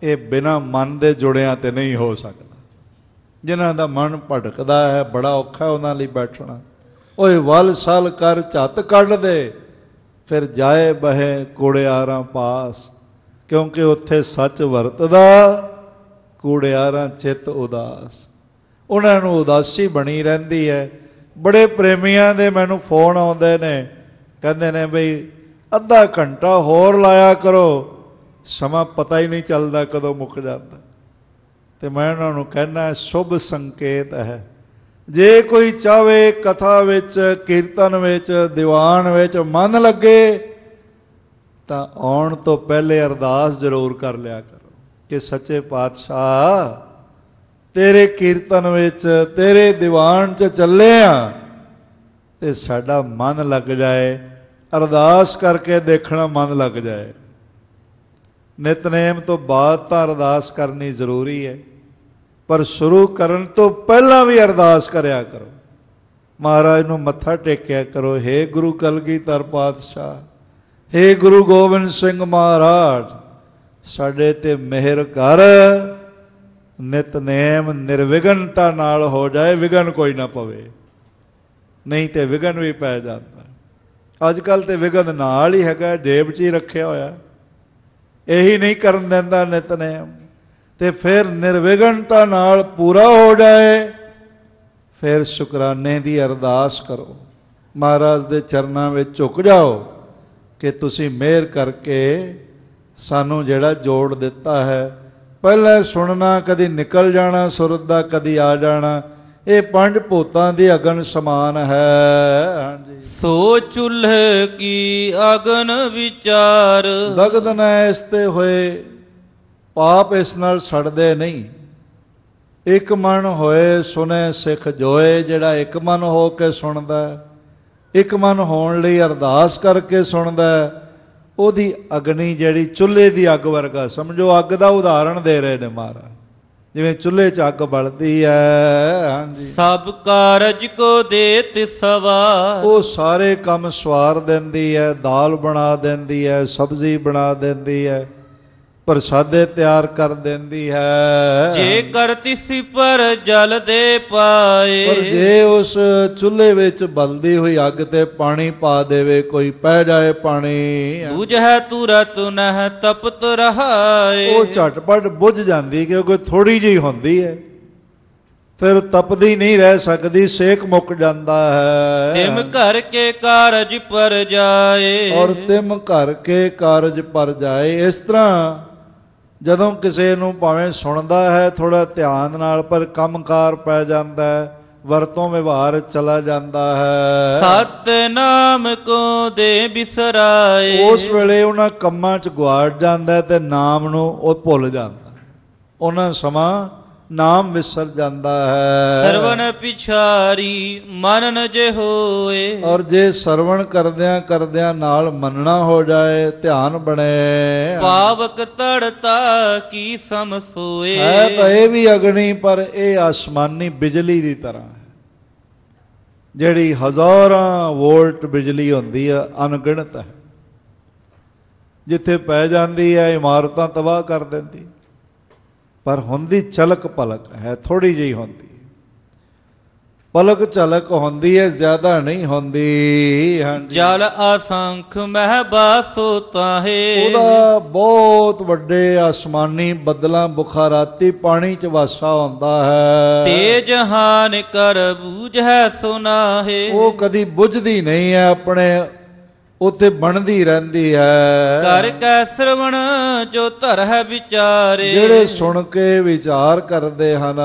ਇਹ ਬਿਨਾਂ ਮਨ ਦੇ ਜੁੜਿਆਂ ਤੇ ਨਹੀਂ ਹੋ ਸਕਦਾ। ਜਿਨ੍ਹਾਂ ਦਾ ਮਨ ਭਟਕਦਾ ਹੈ ਬੜਾ ਔਖਾ ਉਹਨਾਂ ਲਈ ਬੈਠਣਾ। ਓਏ ਵੱਲ ਸਲ ਕਰ ਝੱਤ ਕੱਢ ਦੇ, ਫਿਰ ਜਾਏ ਬਹੇ ਕੂੜਿਆਰਾਂ ਪਾਸ, ਕਿਉਂਕਿ ਉੱਥੇ ਸੱਚ ਵਰਤਦਾ, ਕੂੜਿਆਰਾਂ ਚਿੱਤ ਉਦਾਸ। ਉਹਨਾਂ ਨੂੰ ਉਦਾਸੀ ਬਣੀ ਰਹਿੰਦੀ ਹੈ। ਬੜੇ ਪ੍ਰੇਮੀਆਂ ਦੇ ਮੈਨੂੰ ਫੋਨ ਆਉਂਦੇ ਨੇ, ਕਹਿੰਦੇ ਨੇ ਬਈ ਅੱਧਾ ਘੰਟਾ ਹੋਰ ਲਾਇਆ ਕਰੋ, ਸਮਾਂ ਪਤਾ ਹੀ ਨਹੀਂ ਚੱਲਦਾ ਕਦੋਂ ਮੁੱਕ ਜਾਂਦਾ। ਤੇ ਮੈਂ ਉਹਨਾਂ ਨੂੰ ਕਹਿਣਾ ਸ਼ੁਭ ਸੰਕੇਤ ਹੈ। ਜੇ ਕੋਈ ਚਾਹਵੇ ਕਥਾ ਵਿੱਚ, ਕੀਰਤਨ ਵਿੱਚ, ਦੀਵਾਨ ਵਿੱਚ ਮਨ ਲੱਗੇ ਤਾਂ ਆਉਣ ਤੋਂ ਪਹਿਲੇ ਅਰਦਾਸ ਜ਼ਰੂਰ ਕਰ ਲਿਆ ਕਰੋ ਕਿ ਸੱਚੇ ਪਾਤਸ਼ਾਹ ਤੇਰੇ ਕੀਰਤਨ ਵਿੱਚ, ਤੇਰੇ ਦੀਵਾਨ 'ਚ ਚੱਲੇ ਆ ਤੇ ਸਾਡਾ ਮਨ ਲੱਗ ਜਾਏ। ਅਰਦਾਸ ਕਰਕੇ ਦੇਖਣਾ ਮਨ ਲੱਗ ਜਾਏ। ਨਿਤਨੇਮ ਤੋਂ ਬਾਅਦ ਤਾਂ ਅਰਦਾਸ ਕਰਨੀ ਜ਼ਰੂਰੀ ਹੈ, ਪਰ ਸ਼ੁਰੂ ਕਰਨ ਤੋਂ ਪਹਿਲਾਂ ਵੀ ਅਰਦਾਸ ਕਰਿਆ ਕਰੋ। ਮਹਾਰਾਜ ਨੂੰ ਮੱਥਾ ਟੇਕਿਆ ਕਰੋ, ਹੇ ਗੁਰੂ ਕਲਗੀਧਰ ਪਾਤਸ਼ਾਹ, ਹੇ ਗੁਰੂ ਗੋਬਿੰਦ ਸਿੰਘ ਮਹਾਰਾਜ, ਸਾਡੇ ਤੇ ਮਿਹਰ ਕਰ। ਨਿਤਨੇਮ ਨਿਰਵਿਘਨਤਾ ਨਾਲ ਹੋ ਜਾਏ, ਵਿਘਨ ਕੋਈ ਨਾ ਪਵੇ, ਨਹੀਂ ਤੇ ਵਿਘਨ ਵੀ ਪੈ ਜਾਂਦਾ। ਅੱਜ ਕੱਲ੍ਹ ਤੇ ਵਿਘਨ ਨਾਲ ਹੀ ਹੈਗਾ, ਜੇਬ 'ਚ ਹੀ ਰੱਖਿਆ ਹੋਇਆ, ਇਹੀ ਨਹੀਂ ਕਰਨ ਦਿੰਦਾ ਨਿਤਨੇਮ। ਤੇ ਫਿਰ ਨਿਰਵਿਘਨਤਾ ਨਾਲ ਪੂਰਾ ਹੋ ਜਾਏ, ਫਿਰ ਸ਼ੁਕਰਾਨੇ ਦੀ ਅਰਦਾਸ ਕਰੋ, ਮਹਾਰਾਜ ਦੇ ਚਰਨਾਂ ਵਿੱਚ ਝੁਕ ਜਾਓ ਕਿ ਤੁਸੀਂ ਮਿਹਰ ਕਰਕੇ ਸਾਨੂੰ ਜਿਹੜਾ ਜੋੜ ਦਿੱਤਾ ਹੈ। ਪਹਿਲਾਂ ਸੁਣਨਾ, ਕਦੀ ਨਿਕਲ ਜਾਣਾ ਸੁਰਤ ਦਾ, ਕਦੀ ਆ ਜਾਣਾ, ਇਹ 5 ਭੂਤਾਂ ਦੀ ਅਗਨ ਸਮਾਨ ਹੈ। ਹਾਂਜੀ, ਸੋ ਚੁੱਲ੍ਹੇ ਕੀ ਅਗਨ ਵਿਚਾਰ, ਦਗਦ ਨਾ ਇਸ ਤੇ ਹੋਏ, ਪਾਪ ਇਸ ਨਾਲ ਸੜਦੇ ਨਹੀਂ। ਇੱਕ ਮਨ ਹੋਏ ਸੁਣੇ ਸਿੱਖ ਜੋਏ, ਜਿਹੜਾ ਇੱਕ ਮਨ ਹੋ ਕੇ ਸੁਣਦਾ, ਇੱਕ ਮਨ ਹੋਣ ਲਈ ਅਰਦਾਸ ਕਰਕੇ ਸੁਣਦਾ, ਉਹਦੀ ਅਗਨੀ ਜਿਹੜੀ ਚੁੱਲ੍ਹੇ ਦੀ ਅੱਗ ਵਰਗਾ ਸਮਝੋ। ਅੱਗ ਦਾ ਉਦਾਹਰਣ ਦੇ ਰਹੇ ਨੇ ਮਹਾਰਾਜ, ਜਿਵੇਂ ਚੁੱਲ੍ਹੇ 'ਚ ਅੱਗ ਬਲਦੀ ਹੈ। ਹਾਂਜੀ, ਸਭ ਕਾਰਜ ਕੋ ਦੇਤ ਸਵਾਰ, ਉਹ ਸਾਰੇ ਕੰਮ ਸਵਾਰ ਦਿੰਦੀ ਹੈ, ਦਾਲ ਬਣਾ ਦਿੰਦੀ ਹੈ, ਸਬਜ਼ੀ ਬਣਾ ਦਿੰਦੀ ਹੈ, ਪ੍ਰਸਾਦੇ ਤਿਆਰ ਕਰ ਦਿੰਦੀ ਹੈ। ਜੇ ਕਰਤੀ ਸੀ ਪਰ ਜਲ ਦੇ ਪਾਏ, ਪਰ ਜੇ ਉਸ ਚੁੱਲ੍ਹੇ ਵਿੱਚ ਬਲਦੀ ਹੋਈ ਅੱਗ ਤੇ ਪਾਣੀ ਪਾ ਦੇਵੇ, ਕੋਈ ਪੈ ਜਾਏ ਪਾਣੀ, ਬੁਝੈ ਤੁਰਤ ਨਹਿ ਤਪਤ ਰਹਾਏ, ਉਹ ਝਟਪਟ ਬੁਝ ਜਾਂਦੀ, ਕਿਉਂਕਿ ਥੋੜੀ ਜਿਹੀ ਹੁੰਦੀ ਹੈ, ਫਿਰ ਤਪਦੀ ਨਹੀਂ ਰਹਿ ਸਕਦੀ, ਸੇਕ ਮੁੱਕ ਜਾਂਦਾ ਹੈ। ਤਿਮ ਘਰ ਕੇ ਕਾਰਜ ਪਰ ਜਾਏ, ਔਰ ਤਿਮ ਘਰ ਕੇ ਕਾਰਜ ਪਰ ਜਾਏ। ਇਸ ਤਰ੍ਹਾਂ ਜਦੋਂ ਕਿਸੇ ਨੂੰ ਭਾਵੇਂ ਸੁਣਦਾ ਹੈ ਥੋੜਾ ਧਿਆਨ ਨਾਲ, ਪਰ ਕੰਮਕਾਰ ਪੈ ਜਾਂਦਾ ਹੈ, ਵਰਤੋਂ ਵਿਵਹਾਰ ਚਲਾ ਜਾਂਦਾ ਹੈ, ਸਤਿਨਾਮ ਕੋ ਦੇ ਬਿਸਰਾਏ, ਉਸ ਵੇਲੇ ਉਹਨਾਂ ਕੰਮਾਂ 'ਚ ਗੁਆੜ ਜਾਂਦਾ ਤੇ ਨਾਮ ਨੂੰ ਉਹ ਭੁੱਲ ਜਾਂਦਾ। ਉਹਨਾਂ ਸਮਾਂ ਨਾਮ ਵਿਸਰ ਜਾਂਦਾ ਹੈ। ਸਰਵਣ ਪਿਛਾਰੀ ਮਨ ਨ ਜੇ ਹੋਏ। ਔਰ ਜੇ ਸਰਵਣ ਕਰਦਿਆਂ ਕਰਦਿਆਂ ਨਾਲ ਮੰਨਣਾ ਹੋ ਜਾਏ, ਧਿਆਨ ਬਣੇ, ਪਾਵਕ ਤੜਤਾ ਕੀ ਸਮ ਸੋਏ। ਹੈ ਤਾਂ ਇਹ ਵੀ ਅਗਨੀ, ਪਰ ਇਹ ਆਸਮਾਨੀ ਬਿਜਲੀ ਦੀ ਤਰ੍ਹਾਂ ਹੈ, ਜਿਹੜੀ ਹਜ਼ਾਰਾਂ ਵੋਲਟ ਬਿਜਲੀ ਹੁੰਦੀ ਹੈ, ਅਣਗਿਣਤ ਹੈ। ਜਿੱਥੇ ਪੈ ਜਾਂਦੀ ਹੈ ਇਮਾਰਤਾਂ ਤਬਾਹ ਕਰ ਦਿੰਦੀ, ਪਰ ਹੁੰਦੀ ਚਲਕ ਪਲਕ ਹੈ, ਥੋੜੀ ਜਿਹੀ ਹੁੰਦੀ, ਪਲਕ ਝਲਕ ਹੁੰਦੀ ਹੈ, ਜ਼ਿਆਦਾ ਨਹੀਂ ਹੁੰਦੀ। ਹਾਂਜੀ, ਜਲ ਅਸੰਖ ਮਹਿ ਬਾਸੋ ਤਾਹੇ। ਉਹਦਾ ਬਹੁਤ ਵੱਡੇ ਆਸਮਾਨੀ ਬੱਦਲਾਂ ਬੁਖਾਰਾਤੀ ਪਾਣੀ ਚ ਵਾਸਾ ਹੁੰਦਾ ਹੈ। ਤੇਜ ਹਾਨ ਕਰ ਬੂਝੈ ਸੁਨਾਹੇ। ਉਹ ਕਦੀ ਬੁਝਦੀ ਨਹੀਂ ਹੈ, ਆਪਣੇ ਉੱਥੇ ਬਣਦੀ ਰਹਿੰਦੀ ਹੈ। ਕਰ ਕੈ ਸਰਵਣ ਜੋ ਧਰਹਿ ਵਿਚਾਰੇ। ਜਿਹੜੇ ਸੁਣ ਕੇ ਵਿਚਾਰ ਕਰਦੇ ਹਨ,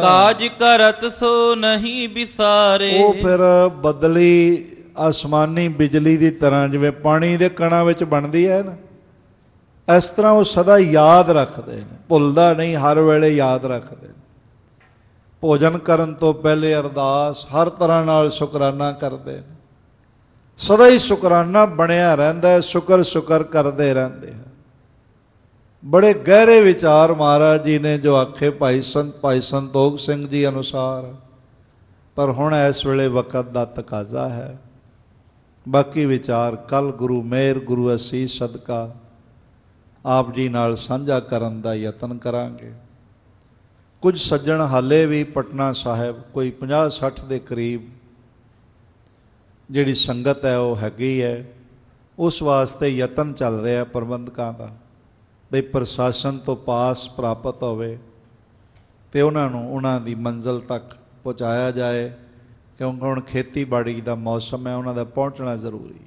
ਕਾਜ ਕਰਤ ਸੋ ਨਹੀਂ ਵਿਸਾਰੇ। ਉਹ ਫਿਰ ਬਦਲੀ ਆਸਮਾਨੀ ਬਿਜਲੀ ਦੀ ਤਰ੍ਹਾਂ, ਜਿਵੇਂ ਪਾਣੀ ਦੇ ਕਣਾਂ ਵਿੱਚ ਬਣਦੀ ਹੈ ਨਾ, ਇਸ ਤਰ੍ਹਾਂ ਉਹ ਸਦਾ ਯਾਦ ਰੱਖਦੇ ਨੇ, ਭੁੱਲਦਾ ਨਹੀਂ, ਹਰ ਵੇਲੇ ਯਾਦ ਰੱਖਦੇ ਨੇ। ਭੋਜਨ ਕਰਨ ਤੋਂ ਪਹਿਲੇ ਅਰਦਾਸ, ਹਰ ਤਰ੍ਹਾਂ ਨਾਲ ਸ਼ੁਕਰਾਨਾ ਕਰਦੇ ਨੇ, ਸਦਾ ਹੀ ਸ਼ੁਕਰਾਨਾ ਬਣਿਆ ਰਹਿੰਦਾ, ਸ਼ੁਕਰ ਸ਼ੁਕਰ ਕਰਦੇ ਰਹਿੰਦੇ ਹਨ। ਬੜੇ ਗਹਿਰੇ ਵਿਚਾਰ ਮਹਾਰਾਜ ਜੀ ਨੇ ਜੋ ਆਖੇ ਭਾਈ ਸੰਤੋਖ ਸਿੰਘ ਜੀ ਅਨੁਸਾਰ, ਪਰ ਹੁਣ ਇਸ ਵੇਲੇ ਵਕਤ ਦਾ ਤਕਾਜ਼ਾ ਹੈ। ਬਾਕੀ ਵਿਚਾਰ ਕੱਲ ਗੁਰੂ ਮਿਹਰ, ਗੁਰੂ ਅਸੀਸ ਸਦਕਾ ਆਪ ਜੀ ਨਾਲ ਸਾਂਝਾ ਕਰਨ ਦਾ ਯਤਨ ਕਰਾਂਗੇ। ਕੁਝ ਸੱਜਣ ਹਾਲੇ ਵੀ ਪਟਨਾ ਸਾਹਿਬ, ਕੋਈ 50-60 ਦੇ ਕਰੀਬ ਜਿਹੜੀ ਸੰਗਤ ਹੈ ਉਹ ਹੈਗੀ ਹੈ, ਉਸ ਵਾਸਤੇ ਯਤਨ ਚੱਲ ਰਿਹਾ ਪ੍ਰਬੰਧਕਾਂ ਦਾ, ਬਈ ਪ੍ਰਸ਼ਾਸਨ ਤੋਂ ਪਾਸ ਪ੍ਰਾਪਤ ਹੋਵੇ ਅਤੇ ਉਹਨਾਂ ਨੂੰ ਉਹਨਾਂ ਦੀ ਮੰਜ਼ਿਲ ਤੱਕ ਪਹੁੰਚਾਇਆ ਜਾਏ, ਕਿਉਂਕਿ ਹੁਣ ਖੇਤੀਬਾੜੀ ਦਾ ਮੌਸਮ ਹੈ, ਉਹਨਾਂ ਦਾ ਪਹੁੰਚਣਾ ਜ਼ਰੂਰੀ।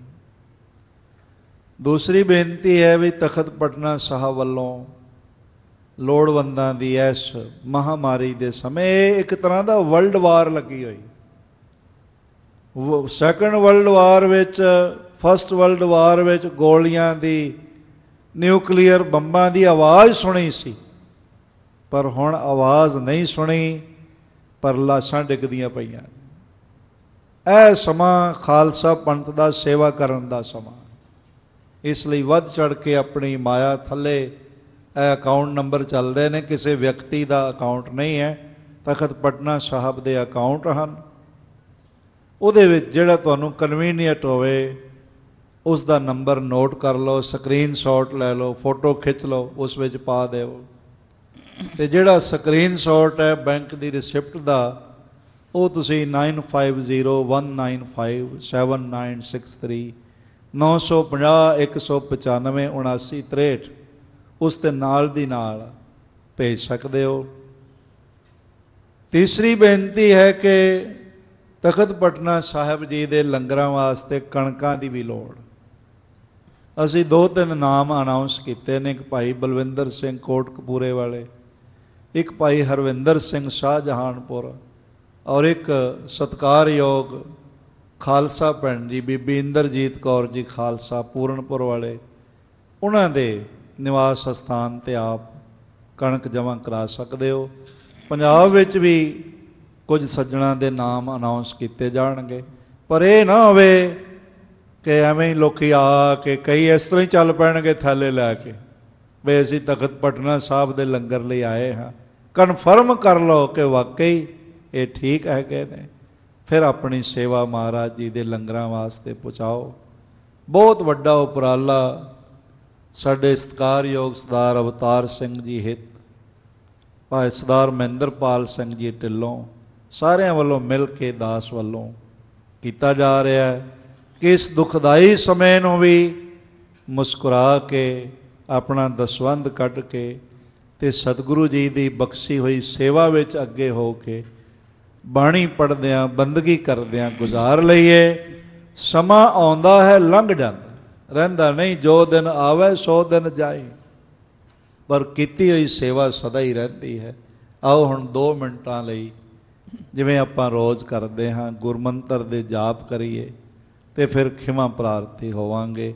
ਦੂਸਰੀ ਬੇਨਤੀ ਹੈ ਵੀ ਤਖਤ ਪਟਨਾ ਸਾਹਿਬ ਵੱਲੋਂ ਲੋੜਵੰਦਾਂ ਦੀ ਇਸ ਮਹਾਂਮਾਰੀ ਦੇ ਸਮੇਂ ਇੱਕ ਤਰ੍ਹਾਂ ਦਾ ਵਰਲਡ ਵਾਰ ਲੱਗੀ ਹੋਈ। ਸੈਕੰਡ ਵਰਲਡ ਵਾਰ ਵਿੱਚ, ਫਸਟ ਵਰਲਡ ਵਾਰ ਵਿੱਚ ਗੋਲੀਆਂ ਦੀ, ਨਿਊਕਲੀਅਰ ਬੰਬਾਂ ਦੀ ਆਵਾਜ਼ ਸੁਣੀ ਸੀ, ਪਰ ਹੁਣ ਆਵਾਜ਼ ਨਹੀਂ ਸੁਣੀ, ਪਰ ਲਾਸ਼ਾਂ ਡਿੱਗਦੀਆਂ ਪਈਆਂ। ਇਹ ਸਮਾਂ ਖਾਲਸਾ ਪੰਥ ਦਾ ਸੇਵਾ ਕਰਨ ਦਾ ਸਮਾਂ, ਇਸ ਲਈ ਵੱਧ ਚੜ੍ਹ ਕੇ ਆਪਣੀ ਮਾਇਆ ਥੱਲੇ ਇਹ ਅਕਾਊਂਟ ਨੰਬਰ ਚੱਲਦੇ ਨੇ, ਕਿਸੇ ਵਿਅਕਤੀ ਦਾ ਅਕਾਊਂਟ ਨਹੀਂ ਹੈ, ਤਖਤ ਪਟਨਾ ਸਾਹਿਬ ਦੇ ਅਕਾਊਂਟ ਹਨ। ਉਹਦੇ ਵਿੱਚ ਜਿਹੜਾ ਤੁਹਾਨੂੰ ਕਨਵੀਨੀਅੰਟ ਹੋਵੇ ਉਸ ਦਾ ਨੰਬਰ ਨੋਟ ਕਰ ਲਓ, ਸਕਰੀਨਸ਼ਾਟ ਲੈ ਲਓ, ਫੋਟੋ ਖਿੱਚ ਲਓ, ਉਸ ਵਿੱਚ ਪਾ ਦਿਓ। ਅਤੇ ਜਿਹੜਾ ਸਕਰੀਨਸ਼ਾਟ ਹੈ ਬੈਂਕ ਦੀ ਰਿਸਿਪਟ ਦਾ, ਉਹ ਤੁਸੀਂ 9501957963 950-195-7963 ਉਸ ਤੇ ਨਾਲ ਦੀ ਨਾਲ ਭੇਜ ਸਕਦੇ ਹੋ। ਤੀਸਰੀ ਬੇਨਤੀ ਹੈ ਕਿ ਤਖਤ ਪਟਨਾ ਸਾਹਿਬ ਜੀ ਦੇ ਲੰਗਰਾਂ ਵਾਸਤੇ ਕਣਕਾਂ ਦੀ ਵੀ ਲੋੜ। ਅਸੀਂ 2-3 ਨਾਮ ਅਨਾਊਂਸ ਕੀਤੇ ਨੇ, ਇੱਕ ਭਾਈ ਬਲਵਿੰਦਰ ਸਿੰਘ ਕੋਟਕਪੂਰੇ ਵਾਲੇ, ਇੱਕ ਭਾਈ ਹਰਵਿੰਦਰ ਸਿੰਘ ਸ਼ਾਹਜਹਾਨਪੁਰ, ਔਰ ਇੱਕ ਸਤਿਕਾਰਯੋਗ ਖਾਲਸਾ ਭੈਣ ਜੀ ਬੀਬੀ ਇੰਦਰਜੀਤ ਕੌਰ ਜੀ ਖਾਲਸਾ ਪੂਰਨਪੁਰ ਵਾਲੇ, ਉਹਨਾਂ ਦੇ ਨਿਵਾਸ ਸਥਾਨ 'ਤੇ ਆਪ ਕਣਕ ਜਮ੍ਹਾਂ ਕਰਾ ਸਕਦੇ ਹੋ। ਪੰਜਾਬ ਵਿੱਚ ਵੀ ਕੁਝ ਸੱਜਣਾਂ ਦੇ ਨਾਮ ਅਨਾਊਂਸ ਕੀਤੇ ਜਾਣਗੇ, ਪਰ ਇਹ ਨਾ ਹੋਵੇ ਕਿ ਐਵੇਂ ਹੀ ਲੋਕ ਆ ਕੇ ਕਈ ਇਸ ਤਰ੍ਹਾਂ ਹੀ ਚੱਲ ਪੈਣਗੇ ਥੈਲੇ ਲੈ ਕੇ, ਵੀ ਅਸੀਂ ਤਖਤ ਪਟਨਾ ਸਾਹਿਬ ਦੇ ਲੰਗਰ ਲਈ ਆਏ ਹਾਂ। ਕਨਫਰਮ ਕਰ ਲਓ ਕਿ ਵਾਕਈ ਇਹ ਠੀਕ ਹੈਗੇ ਨੇ, ਫਿਰ ਆਪਣੀ ਸੇਵਾ ਮਹਾਰਾਜ ਜੀ ਦੇ ਲੰਗਰਾਂ ਵਾਸਤੇ ਪਹੁੰਚਾਓ। ਬਹੁਤ ਵੱਡਾ ਉਪਰਾਲਾ ਸਾਡੇ ਸਤਿਕਾਰਯੋਗ ਸਰਦਾਰ ਅਵਤਾਰ ਸਿੰਘ ਜੀ ਹਿੱਤ, ਭਾਈ ਸਰਦਾਰ ਮਹਿੰਦਰਪਾਲ ਸਿੰਘ ਜੀ ਢਿੱਲੋਂ, ਸਾਰਿਆਂ ਵੱਲੋਂ ਮਿਲ ਕੇ ਦਾਸ ਵੱਲੋਂ ਕੀਤਾ ਜਾ ਰਿਹਾ ਹੈ ਕਿ ਇਸ ਦੁਖਦਾਈ ਸਮੇਂ ਨੂੰ ਵੀ ਮੁਸਕਰਾ ਕੇ ਆਪਣਾ ਦਸਵੰਧ ਕੱਢ ਕੇ ਅਤੇ ਸਤਿਗੁਰੂ ਜੀ ਦੀ ਬਖਸ਼ੀ ਹੋਈ ਸੇਵਾ ਵਿੱਚ ਅੱਗੇ ਹੋ ਕੇ ਬਾਣੀ ਪੜ੍ਹਦਿਆਂ ਬੰਦਗੀ ਕਰਦਿਆਂ ਗੁਜ਼ਾਰ ਲਈਏ। ਸਮਾਂ ਆਉਂਦਾ ਹੈ, ਲੰਘ ਜਾਂਦਾ, ਰਹਿੰਦਾ ਨਹੀਂ, ਜੋ ਦਿਨ ਆਵੇ ਸੋ ਦਿਨ ਜਾਏ, ਪਰ ਕੀਤੀ ਹੋਈ ਸੇਵਾ ਸਦਾ ਹੀ ਰਹਿੰਦੀ ਹੈ। ਆਓ ਹੁਣ 2 ਮਿੰਟਾਂ ਲਈ, ਜਿਵੇਂ ਆਪਾਂ ਰੋਜ਼ ਕਰਦੇ ਹਾਂ, ਗੁਰਮੰਤਰ ਦੇ ਜਾਪ ਕਰੀਏ ਅਤੇ ਫਿਰ ਖਿਮਾ ਪ੍ਰਾਰਥੀ ਹੋਵਾਂਗੇ।